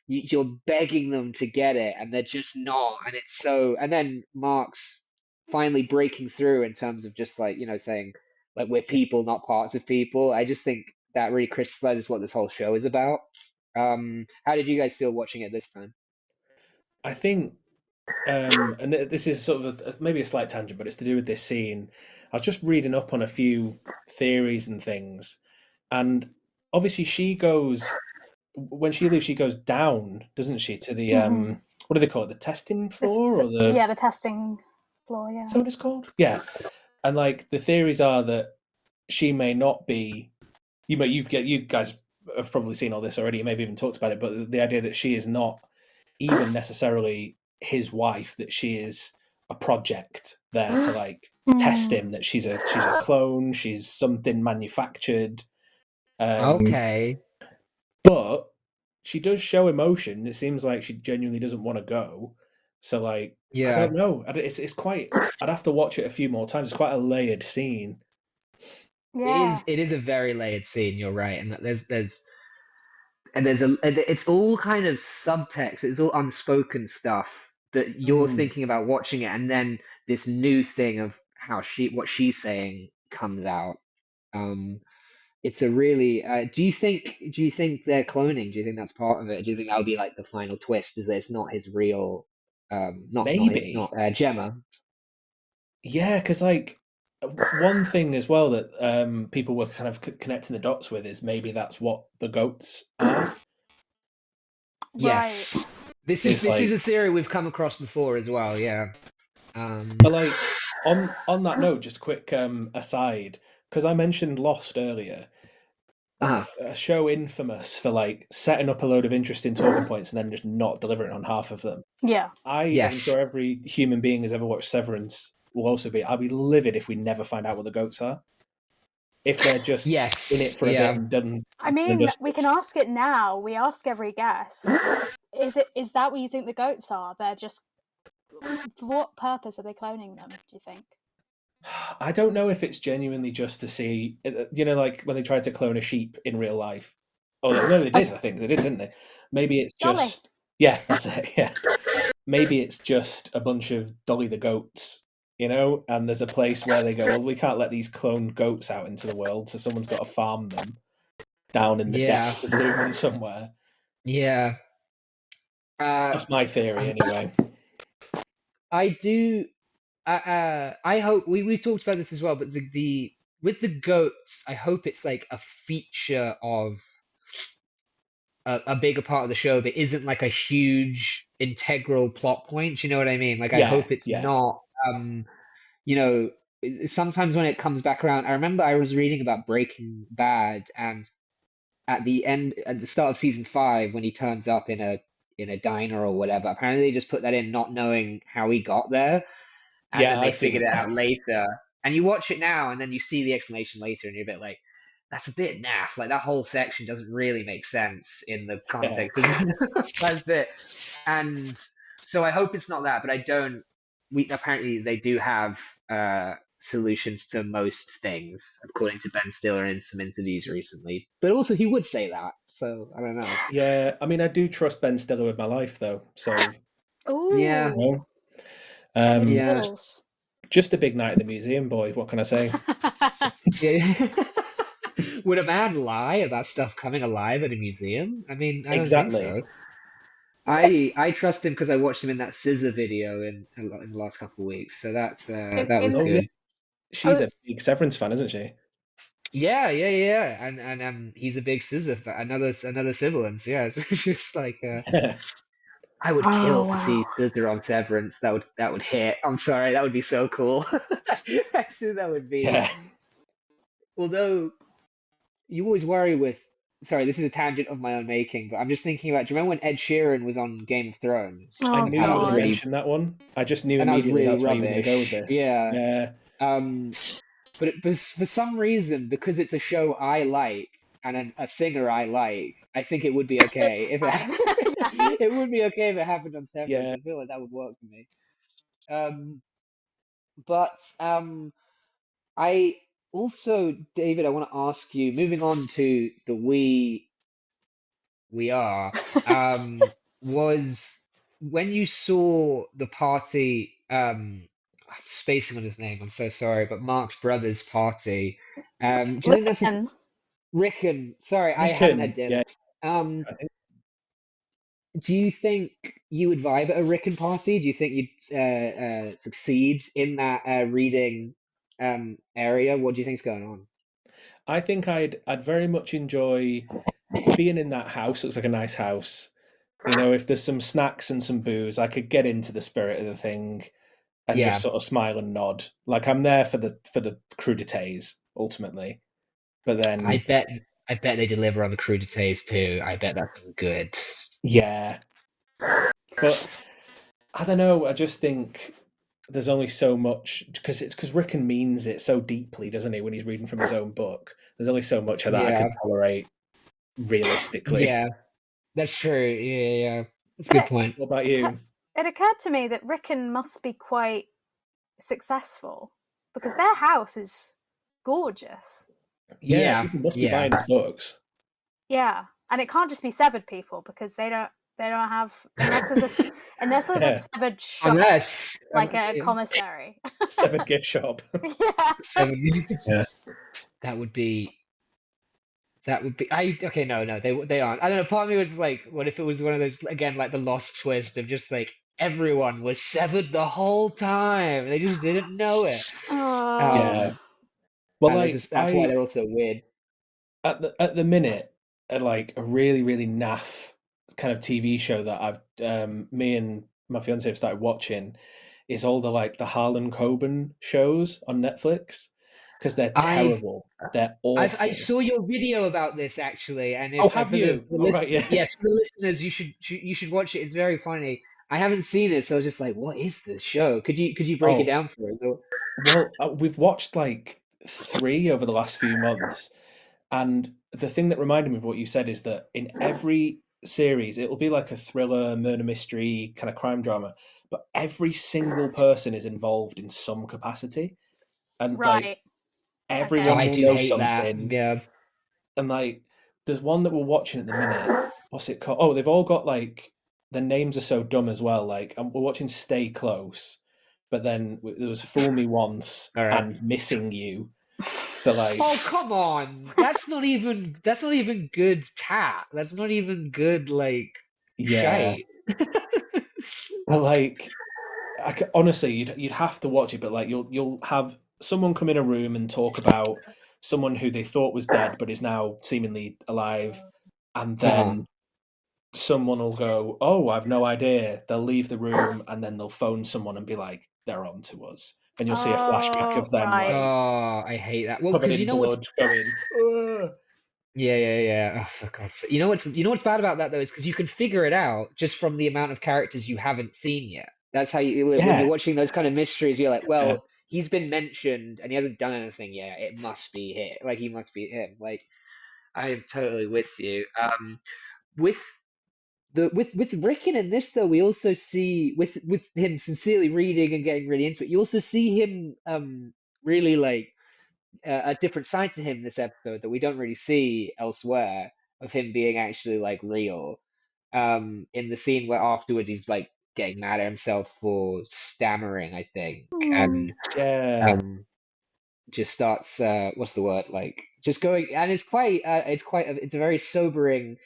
you're begging them to get it and they're just not and it's so and then Mark's finally breaking through in terms of just like saying like we're Yeah. people not parts of people. I just think that really crystallizes what this whole show is about. How did you guys feel watching it this time? I think, and this is sort of maybe a slight tangent, but it's to do with this scene. I was just reading up on a few theories and things, and obviously she goes when she leaves, she goes down, doesn't she, to the what do they call it, the testing floor or the Yeah, the testing floor. is Yeah. that what it's called? Yeah, and like the theories are that she may not be. You guys have probably seen all this already. You may have even talked about it, but the idea that she is not even necessarily his wife, that she is a project there to like test him, that she's a clone, she's something manufactured. Okay. But she does show emotion. It seems like she genuinely doesn't want to go. So like I Yeah. don't know. It's quite. I'd have to watch it a few more times. It's quite a layered scene. Yeah. It is a very layered scene, you're right. And it's all kind of subtext, it's all unspoken stuff that you're Mm, thinking about watching it, and then this new thing of how what she's saying comes out. Um, it's a really do you think they're cloning? Do you think that's part of it? Do you think that'll be like the final twist? Is that it's not his real maybe. not Gemma? Yeah, because like one thing as well that people were kind of connecting the dots with is maybe that's what the goats are. Right. Yes. Is This is like, a theory we've come across before as well, yeah. but like on that note, just a quick aside, because I mentioned Lost earlier, Uh, a show infamous for like setting up a load of interesting talking points and then just not delivering on half of them. Yeah. I'm yes. sure every human being has ever watched Severance will also be. I'll be livid if we never find out what the goats are. If they're just Yes. in it for a bit Yeah. and done. I And mean, just we can ask it now. We ask every guest. Is that what you think the goats are? They're just for what purpose are they cloning them? Do you think? I don't know if it's genuinely just to see, like when they tried to clone a sheep in real life. Oh no, they did. I think they did, didn't they? Maybe it's Dolly. just yeah, that's it. Yeah, maybe it's just a bunch of Dolly the goats, and there's a place where they go, well, we can't let these cloned goats out into the world, so someone's got to farm them down in the Yeah. depths of Lumen somewhere. Yeah. That's my theory, anyway. I do. I hope we talked about this as well, but the with the goats, I hope it's like a feature of a bigger part of the show that isn't like a huge integral plot point. You know what I mean? Like I Yeah, hope it's yeah, not. You know, sometimes when it comes back around, I remember I was reading about Breaking Bad, and at the start of season 5, when he turns up in a diner or whatever, apparently they just put that in, not knowing how he got there, and yeah. then they I've seen figured it that. out later. And you watch it now, and then you see the explanation later, and you're a bit like, that's a bit naff. Like that whole section doesn't really make sense in the Yeah. context of that bit. And so I hope it's not that, but I don't. We apparently they do have solutions to most things, according to Ben Stiller in some interviews recently. But also, he would say that, so I don't know. Yeah, I mean, I do trust Ben Stiller with my life, though. So, Yeah, Ooh, any um, yeah, skills? just a big night at the museum, boy. What can I say? yeah. Would a man lie about stuff coming alive at a museum? I mean, I don't think Exactly. so. I trust him because I watched him in that Scissor video in the last couple of weeks, so that in, that was in Oh yeah, good. she's oh, a big Severance fan, isn't she? yeah, and he's a big scissor fan. Another siblings, yeah. So it's just like I would Oh kill to wow. see Scissor on Severance. That would hit. I'm sorry, that would be so cool. Actually, that would be. Yeah, Although you always worry with. Sorry, this is a tangent of my own making, but I'm just thinking about. Do you remember when Ed Sheeran was on Game of Thrones, I Oh knew and you that were was going to god. really mention that one. I just knew and that was immediately really that's where you were going to go with rubbish. this. Yeah. Yeah, Um, but for some reason, because it's a show I like and a singer I like, I think it would be It's okay if fine. Yeah. it would be okay if it happened on Severance. yeah. I feel like that would work for me. But I also, David, I want to ask you, moving on to the we are, was when you saw the party, I'm spacing on his name, I'm so sorry, but Mark's brother's party, do you think that's a Listen, Rickon? Sorry, I haven't had Rickon, dinner. yeah. Um, I think, do you think you would vibe at a Rickon party? Do you think you'd succeed in that reading area? What do you think's going on? I think I'd very much enjoy being in that house. Looks like a nice house. You know, if there's some snacks and some booze, I could get into the spirit of the thing and just Yeah, sort of smile and nod. Like I'm there for the crudités ultimately. But I then, bet I bet they deliver on the crudités too. I bet that's good. yeah. But I don't know. I just think there's only so much because Rickon means it so deeply, doesn't he? When he's reading from his own book, there's only so much of that I Yeah, could tolerate realistically. yeah, that's true. Yeah. That's a but good point. What about occur- you? it occurred to me that Rickon must be quite successful because their house is gorgeous. Yeah, Yeah, people must be yeah. buying his books. Yeah, and it can't just be severed people because they don't have unless there's a Yeah, severed shop Unless like a commissary. severed gift shop. Yeah. seven, Yeah, that would be I okay, no, they aren't. I don't know, part of me was like, what if it was one of those again like the lost twist of just like everyone was severed the whole time. They just didn't know it. yeah. Um Well, and like that's why I they're also weird. at the minute, like a really naff kind of TV show that I've me and my fiance have started watching is all the Harlan Coben shows on Netflix because they're I've terrible. They're I awful. saw your video about this actually, and Oh, if have for the, you? the All list, right, yeah. yes, for the listeners, you should watch it. It's very funny. I haven't seen it, so I was just like, what is this show? Could you break it Oh, down for us? Or, well, we've watched like three over the last few months, and the thing that reminded me of what you said is that in every series, it'll be like a thriller, murder mystery, kind of crime drama, but every single person is involved in some capacity, and like Right. oh, Okay. everyone I will do know hate that. something. Yeah. And like, there's one that we're watching at the minute. What's it called? Oh, they've all got like the names are so dumb as well. Like, we're watching Stay Close, but then there was Fool Me Once All right. and Missing You. So like, Oh, come on. That's not even good tat. That's not even good like yeah, shite. but like, honestly, you'd have to watch it. But like, you'll have someone come in a room and talk about someone who they thought was dead but is now seemingly alive, and Uh-huh. then someone will go, "Oh, I've no idea." They'll leave the room and then they'll phone someone and be like, "They're on to us," and you'll see a flashback Oh, of them right. like Oh, I hate that. Well, covered because you in know what's blood, going, "Ugh." yeah. Oh, for God's sake. You know what's bad about that though is because you can figure it out just from the amount of characters you haven't seen yet. That's how you when you're Yeah, watching those kind of mysteries, you're like, yeah, well, he's been mentioned and he hasn't done anything yet. It must be him. Like he must be him. Like I am totally with you. With with Rickon in this though, we also see with him sincerely reading and getting really into it. You also see him really like a different side to him this episode that we don't really see elsewhere of him being actually like real. In the scene where afterwards he's like getting mad at himself for stammering, I think, Hmm. and yeah. um, just starts what's the word like just going, and it's a very sobering.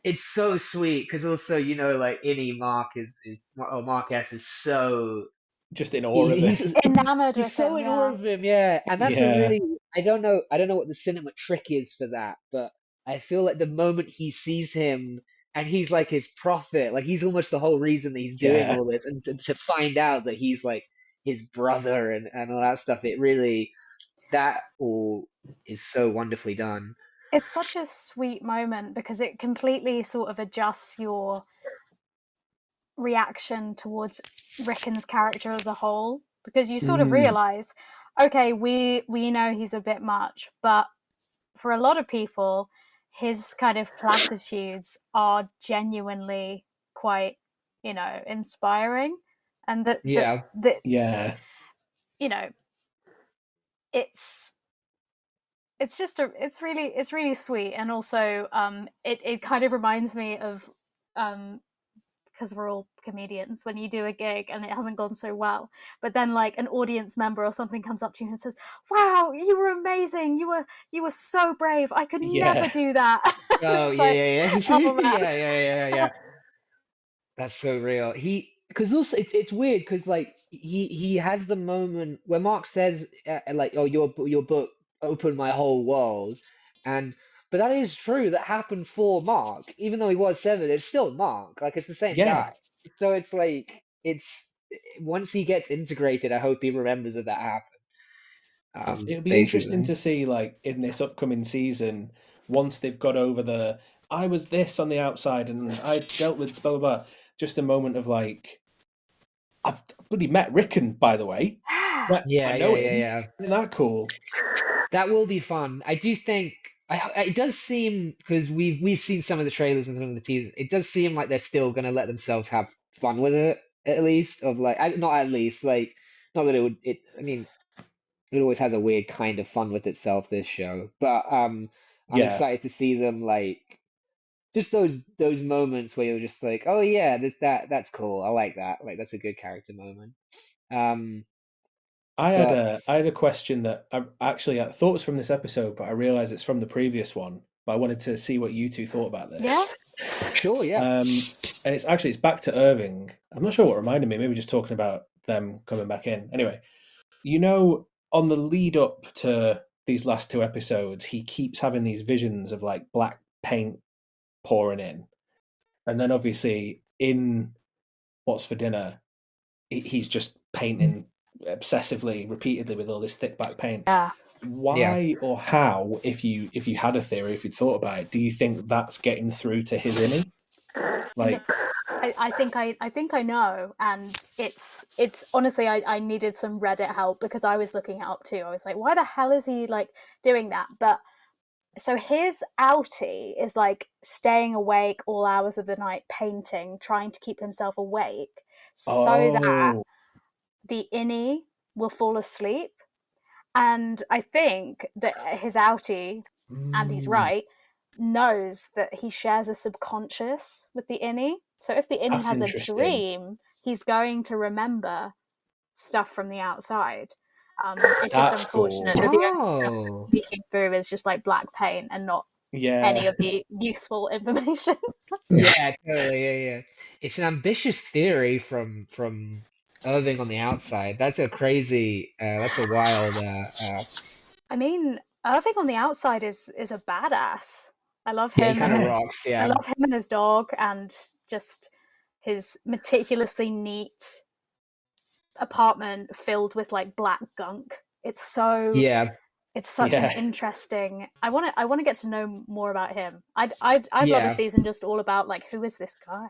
It's so sweet because also like Innie Mark is or Mark S is so Just in awe he, of him. he's Enamored he's with so him, in awe yeah. of him, yeah, and that's a Yeah, really I don't know what the cinema trick is for that, but I feel like the moment he sees him and he's like his prophet, like he's almost the whole reason that he's doing Yeah, all this, and to find out that he's like his brother and all that stuff, it really that all is so wonderfully done. It's such a sweet moment because it completely sort of adjusts your reaction towards Rickon's character as a whole, because you sort of mm, realize, okay, we know he's a bit much, but for a lot of people, his kind of platitudes are genuinely quite, inspiring, and Yeah, that yeah. you know, it's it's really sweet, and also it kind of reminds me of because we're all comedians, when you do a gig and it hasn't gone so well, but then like an audience member or something comes up to you and says, wow, you were amazing, you were so brave, I could never Yeah, do that. oh It's yeah, like, yeah, oh yeah, man. yeah. That's so real. He because also it's weird because like he has the moment where Mark says like, oh, your book opened my whole world, and but that is true, that happened for Mark, even though he was seven, it's still Mark, like it's the same yeah. guy. So it's like it's once he gets integrated, I hope he remembers that happened. It'll be interesting Basically. to see, like, in this upcoming season, once they've got over the I was this on the outside and I dealt with blah blah blah. Just a moment of like, I've bloody met Rickon, by the way. I Yeah, know yeah, yeah, him. yeah. Isn't that cool? That will be fun. I do think it does seem, because we've seen some of the trailers and some of the teasers. It does seem like they're still going to let themselves have fun with it, at least. Of like, not at least, like, not that it would. It, I mean, it always has a weird kind of fun with itself. This show, but I'm Yeah. excited to see them like just those moments where you're just like, oh yeah, that's cool. I like that. Like that's a good character moment. Um, but I had a question that I thought was from this episode, but I realized it's from the previous one. But I wanted to see what you two thought about Yeah. this. sure, yeah. And it's back to Irving. I'm not sure what reminded me. Maybe just talking about them coming back in. Anyway, on the lead up to these last two episodes, he keeps having these visions of like black paint pouring in, and then obviously in What's for Dinner, he's just painting obsessively, repeatedly with all this thick black paint. Yeah. Yeah. Why or how, if you had a theory, if you'd thought about it, do you think that's getting through to his Innie? No, Like, I think I know, and it's honestly, I needed some Reddit help because I was looking it up too. I was like, why the hell is he like doing that? But so his outie is like staying awake all hours of the night painting, trying to keep himself awake so that oh, the innie will fall asleep. And I think that his outie, and he's mm, right, knows that he shares a subconscious with the innie. So if the innie that's has a interesting. dream, he's going to remember stuff from the outside. It's just That's cool. unfortunate that the only stuff Oh. that's leaking through is just like black paint and not Yeah, any of the useful information. Yeah, totally. Yeah, yeah. It's an ambitious theory from Irving on the outside. That's a crazy. That's a wild. I mean, Irving on the outside is a badass. I love Yeah, he him kind of and yeah, rocks. I Yeah, love him and his dog, and just his meticulously neat apartment filled with like black gunk. yeah, It's such an yeah, interesting. I want to get to know more about him. I'd love a yeah, season just all about like, who is this guy?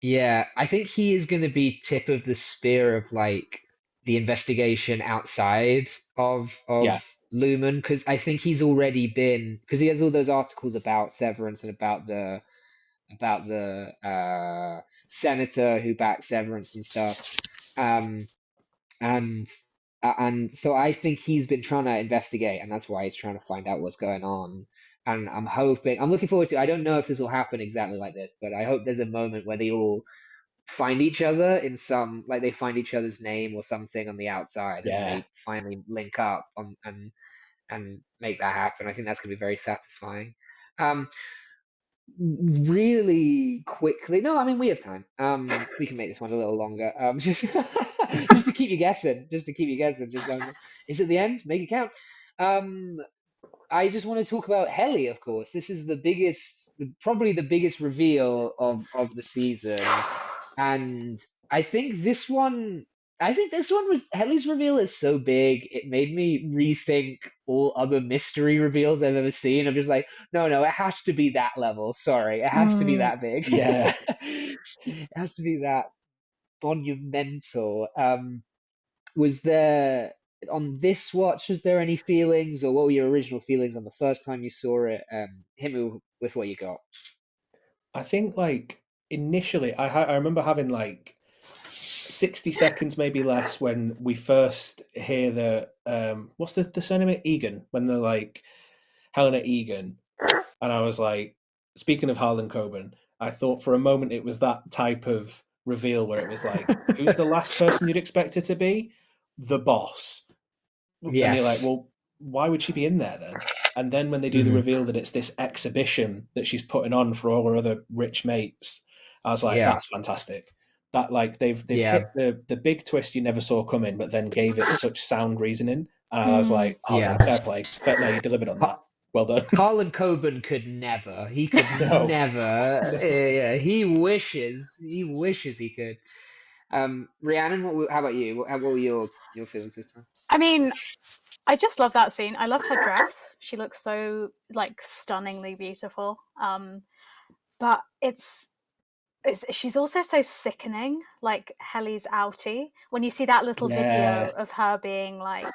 yeah. I think he is going to be tip of the spear of like the investigation outside of yeah. Lumen, because I think he's already been, because he has all those articles about Severance and about the senator who backed Severance and stuff. Um, and and so I think he's been trying to investigate, and that's why he's trying to find out what's going on. And I'm looking forward to. I don't know if this will happen exactly like this, but I hope there's a moment where they all find each other in some, like they find each other's name or something on the outside, and then Yeah, they finally link up on and make that happen. I think that's gonna be very satisfying. Um, really quickly. No, I mean we have time. We can make this one a little longer. Just just to keep you guessing. Just to keep you guessing. Just is it the end? Make it count. I just want to talk about Helly, of course. This is probably the biggest reveal of the season, and I think this one, was Helly's reveal is so big, it made me rethink all other mystery reveals I've ever seen. I'm just like, no, it has to be that level. Sorry, it has to be that big. Yeah. It has to be that monumental. Was there on this watch? Was there any feelings, or what were your original feelings on the first time you saw it? Hit me with what you got. I think like initially, I remember having like 60 seconds, maybe less, when we first hear the what's the surname? Egan, when they're like Helena Egan, and I was like, speaking of Harlan Coben, I thought for a moment it was that type of reveal where it was like, who's the last person you'd expect it to be? The boss. And you're like, Yes. well, why would she be in there then? And then when they do the Hmm. reveal that it's this exhibition that she's putting on for all her other rich mates, I was like, Yeah. that's fantastic. That like they've Yeah. hit the big twist you never saw coming, but then gave it such sound reasoning. And I was Mm. like, oh Yeah. no, fair play. No, you delivered on that. Ha- Well done. Harlan Coben could never. He could No. never. No. Yeah, he wishes. He wishes he could. Rhiannon, how about you? What were your feelings this time? I mean, I just love that scene. I love her dress. She looks so like stunningly beautiful. But it's she's also so sickening, like Helly's outie. When you see that little Yeah. video of her being like,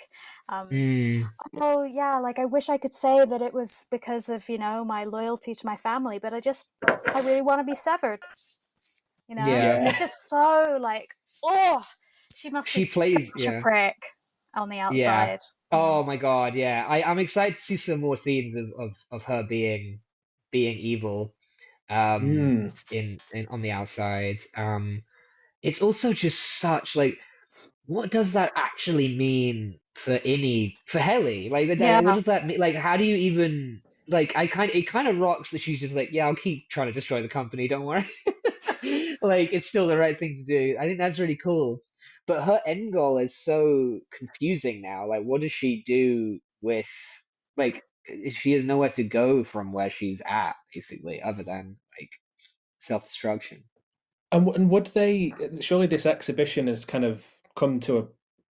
um, Mm, "Oh yeah, like I wish I could say that it was because of my loyalty to my family, but I really want to be severed." yeah. And Yeah. it's just so like, oh, she must be She plays. such a Yeah. prick on the Yeah. outside. Oh my God, yeah. I'm excited to see some more scenes of her being evil Mm. in on the outside. It's also just such like, what does that actually mean for Innie, for Helly? Like what Yeah, does that mean? Like how do you even like it kind of rocks that she's just like, yeah, I'll keep trying to destroy the company, don't worry. Like it's still the right thing to do. I think that's really cool. But her end goal is so confusing now. Like what does she do with like she has nowhere to go from where she's at, basically, other than like self-destruction. And would they surely this exhibition has kind of come to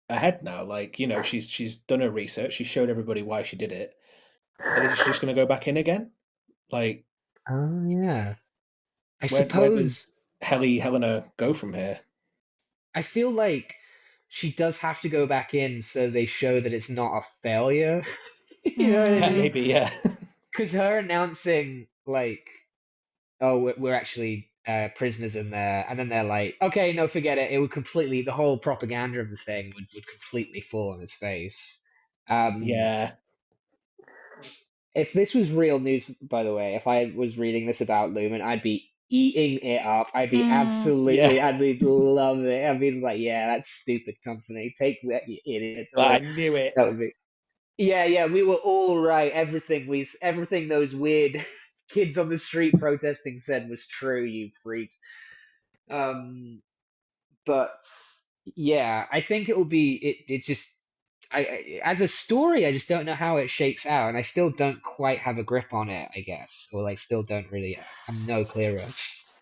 a head now? Like, she's done her research, she showed everybody why she did it. Are they just going to go back in again? Like, Oh yeah. I where suppose does Helena go from here? I feel like she does have to go back in so they show that it's not a failure. You know what I Yeah, mm. mean? maybe, yeah. Because her announcing like, "Oh, we're actually prisoners in there," and then they're like, "Okay, no, forget it. It would completely the whole propaganda of the thing would completely fall on his face." Um, Yeah. if this was real news, by the way, if I was reading this about Lumen, I'd be eating it up. I'd be Mm. Yeah. absolutely, I'd be love it. I'd be like, yeah, that stupid company, take that, you idiots. I Like, knew it. that would be, yeah, yeah, we were all right. Everything those weird kids on the street protesting said was true. You freaks. Um, but yeah, I think it will be. It's just as a story, I just don't know how it shakes out, and I still don't quite have a grip on it. I guess, or like, still don't really. I'm no clearer.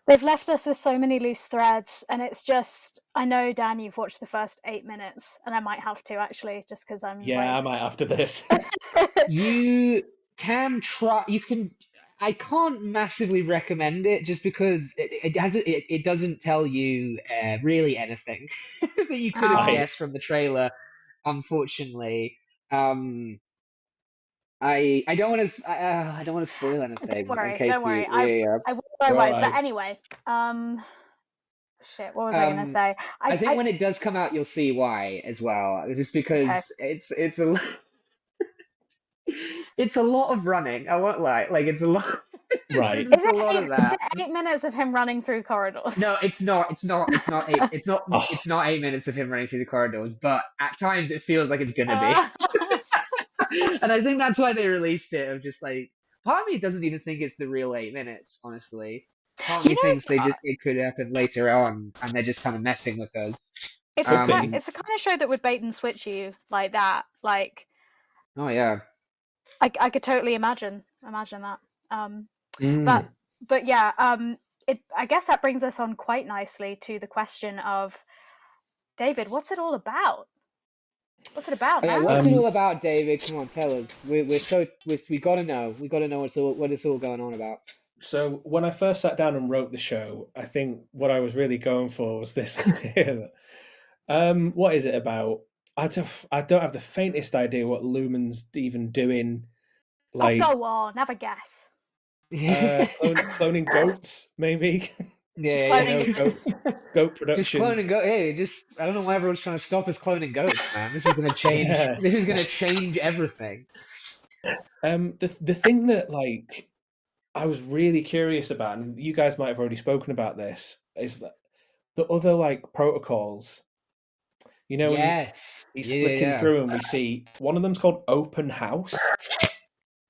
They've left us with so many loose threads, and it's just. I know, Dan, you've watched the first 8 minutes, and I might have to actually, just because I'm Yeah, I like. might after this. You can try. You can. I can't massively recommend it just because it doesn't tell you really anything that you couldn't Oh, Right. guess from the trailer, unfortunately. Um, I don't want to I don't want to spoil don't anything in worry, case don't you worry. yeah. I You're all won't. But right. anyway, shit. What was I gonna Um, say? I think I when it does come out, you'll see why as well. Just okay. because it's a it's a lot of running. I won't lie. Like it's a lot. Right. It's a lot of Is that. it 8 minutes of him running through corridors? No, it's not. It's not. It's not eight. It's not. Oh, It's not 8 minutes of him running through the corridors. But at times it feels like it's gonna be. Uh, And I think that's why they released it. Of just like, part of me doesn't even think it's the real 8 minutes. Honestly, part of you me thinks know, it could happen later on, and they're just kind of messing with us. it's could be. Um, it's a kind of show that would bait and switch you like that. Like Oh yeah. I could totally imagine that. Mm. But yeah, I guess that brings us on quite nicely to the question of, David, what's it all about? What's it about, Oh yeah, man? what's it all about, David? Come on, tell us. We gotta know. We gotta know what it's all going on about. So when I first sat down and wrote the show, I think what I was really going for was this idea. What is it about? I don't have the faintest idea what Lumen's even doing. Like, go on, have a guess. cloning goats, maybe. Just Yeah, cloning You know, goats. goat just production. cloning goat. Hey, I don't know why everyone's trying to stop us cloning goats, man. This is gonna change. Yeah. This is gonna change everything. The thing that like I was really curious about, and you guys might have already spoken about this, is that the other like protocols. You know, when Yes. he's Yeah, flicking yeah, through and we see one of them's called Open House.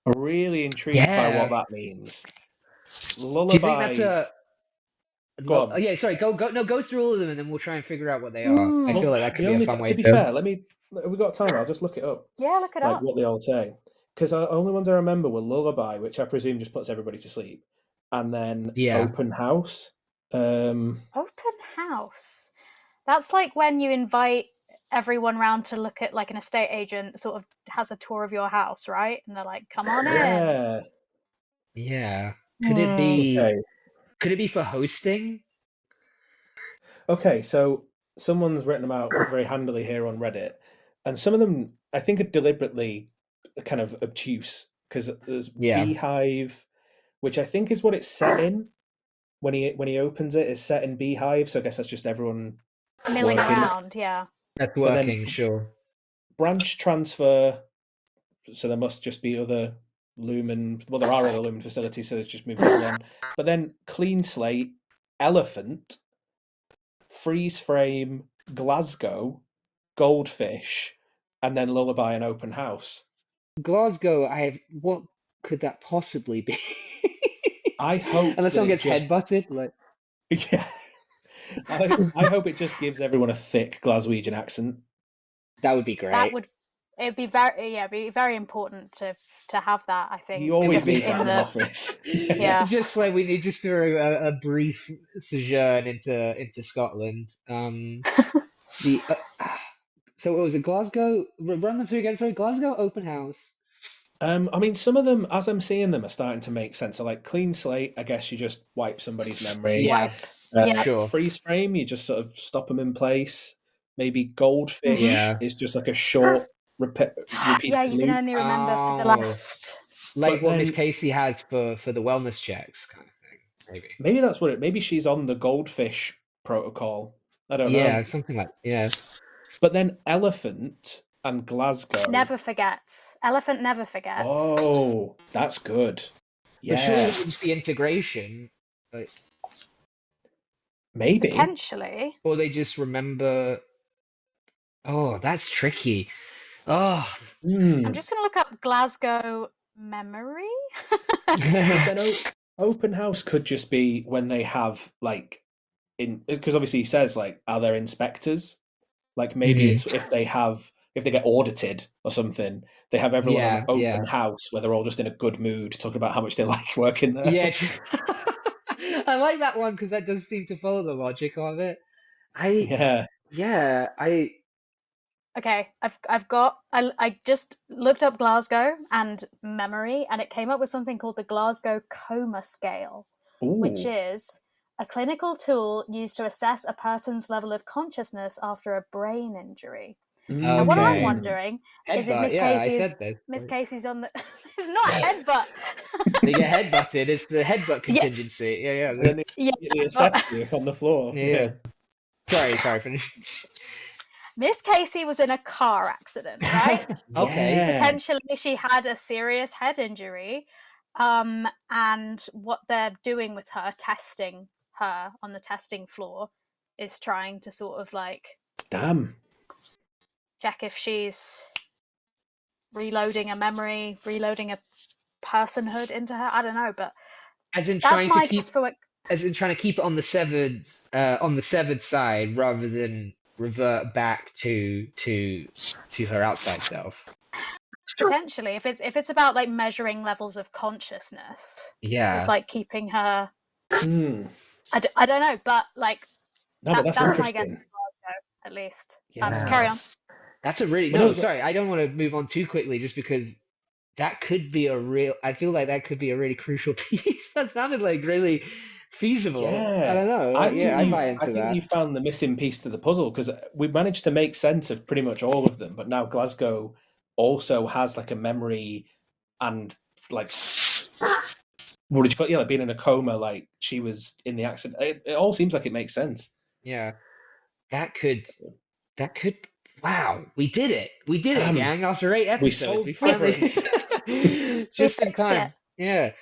I'm really intrigued by what yeah. that means. Do you think that's Lullaby. a? Go on. Yeah, sorry. Go through all of them, and then we'll try and figure out what they are. I Mm. feel Well, like that could the be a only fun way to be to. fair, let me. Have we got time? I'll just look it up, Yeah, look it like up. what they all say, because the only ones I remember were Lullaby, which I presume just puts everybody to sleep, and then Yeah. Open House. Open house. That's like when you invite everyone round to look at, like, an estate agent sort of has a tour of your house, right? And they're like, "Come on in." Yeah. Yeah. Could it Hmm. be? Okay. Could it be for hosting? Okay. So someone's written them out very handily here on Reddit, and some of them I think are deliberately kind of obtuse because there's Yeah. Beehive, which I think is what it's set in when he opens it. Is set in Beehive, so I guess that's just everyone Milling working. around, yeah. That's But then working. Sure. branch transfer, so there must just be other Lumen. Well, there are other Lumen facilities, so it's just moving people on. But then clean slate, elephant, freeze frame, Glasgow, goldfish, and then lullaby and open house. Glasgow. What could that possibly be? I hope Unless that someone it gets just headbutted, like. yeah. I hope it just gives everyone a thick Glaswegian accent. That would be That great. would it'd be very important to have that, I think. He It always would Just be. needs that in in an the office. yeah. Just like we need just through a brief sojourn into Scotland. The so what was it? Glasgow. Run them through again. Sorry, Glasgow open house. I mean, some of them, as I'm seeing them, are starting to make sense. So, like clean slate, I guess you just wipe somebody's memory. Yeah, Wipe. Yeah. sure. Freeze frame, you just sort of stop them in place. Maybe goldfish Yeah. is just like a short, repeated Yeah, you can loop. only remember for the Oh, last. like But what Miss then Casey has for the wellness checks, kind of thing. Maybe. maybe that's what it. Maybe she's on the goldfish protocol. I don't Yeah, know. something like yeah. But then elephant and Glasgow. Never forgets. Elephant never forgets. Oh, that's good. But surely Yeah, that would just be integration, like, maybe. Potentially. or they just remember. Oh, that's tricky. Oh. I'm just going to look up Glasgow memory. Then open house could just be when they have like because obviously he says like are there inspectors, like maybe Mhm. it's if they get audited or something, they have everyone on Yeah, an open yeah. house where they're all just in a good mood talking about how much they like working there. Yeah, I like that one because that does seem to follow the logic of it. Yeah. Okay, I just looked up Glasgow and memory, and it came up with something called the Glasgow Coma Scale, which Ooh. is a clinical tool used to assess a person's level of consciousness after a brain injury. Now, what I'm Okay. wondering is if Headbutt. Yeah, I said this. Miss Casey's on the. It's not a headbutt. They get headbutted. It's the headbutt contingency. Yeah, yeah. And then they Yeah, immediately assess you on the floor. Yeah. Sorry, finish. Miss Casey was in a car accident, right? Okay. Yeah. Potentially, she had a serious head injury, and what they're doing with her, testing her on the testing floor, is trying to sort of like Damn. check if she's reloading a memory, reloading a personhood into her. I don't know, but As in that's trying to my keep, guess for what. as in trying to keep it on the severed side rather than revert back to her outside self. potentially, if it's about like measuring levels of consciousness, it's like keeping her. I don't know, but like no, but that's my guess, interesting. at least. Yeah. Carry on. That's a really Well, no, sorry, I don't want to move on too quickly just because that could be I feel like that could be a really crucial piece. That sounded like really feasible. I yeah. don't know. I Like, think yeah, I buy into that. you found the missing piece to the puzzle, because we managed to make sense of pretty much all of them, but now Glasgow also has like a memory and like what did you call it? Yeah, like being in a coma, like she was in the accident. It all seems like it makes sense. Yeah. That could wow, we did it. We did it, gang. After 8 We episodes, we solved finally Severance. We just in fixed it. time. Yeah.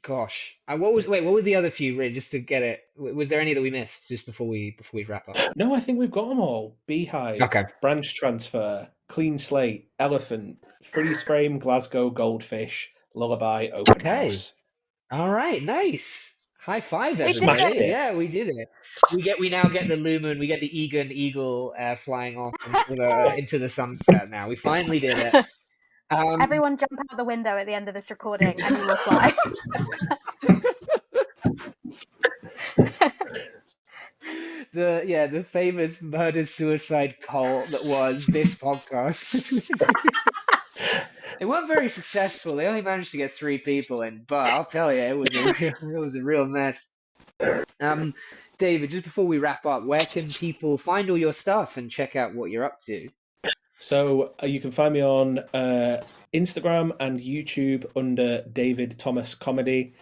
Gosh. What were the other few, really, just to get it? Was there any that we missed just before we wrap up? No, I think we've got them all. Beehive, Okay. branch transfer, clean slate, elephant, freeze frame, Glasgow, goldfish, lullaby, open house. All right, nice. High five, Smashed everybody. it. Yeah, we did it. We now get the Lumen, we get the Egan Eagle flying off into the sunset now. We finally did it. Everyone jump out the window at the end of this recording and you will fly. The famous murder-suicide cult that was this podcast. They weren't very successful. They only managed to get 3 people in, but I'll tell you, it was a real mess. David, just before we wrap up, where can people find all your stuff and check out what you're up to? So you can find me on Instagram and YouTube under David Thomas Comedy.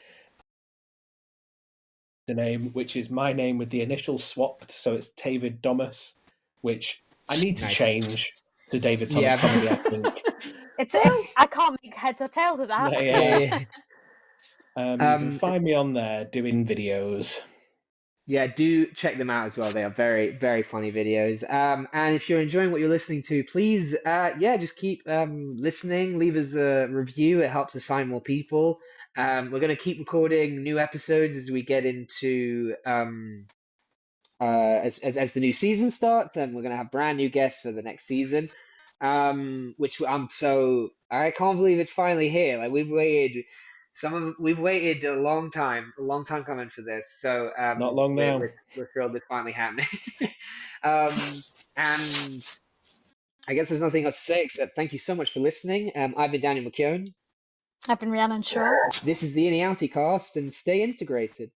The name, which is my name with the initials swapped, so it's David Thomas, which I need to change to David Thomas Comedy, I think. I can't make heads or tails of that. Yeah. You can find me on there doing videos. Yeah, do check them out as well. They are very, very funny videos. And if you're enjoying what you're listening to, please, just keep listening. Leave us a review. It helps us find more people. We're going to keep recording new episodes as we get into as the new season starts, and we're going to have brand new guests for the next season. Which I can't believe it's finally here. Like we've waited a long time coming for this. So not long now. We're thrilled it's finally happening. And I guess there's nothing else to say except thank you so much for listening. I've been Daniel McKeown. I've been Rhiannon Shaw. This is the Innie Outie cast, and stay integrated.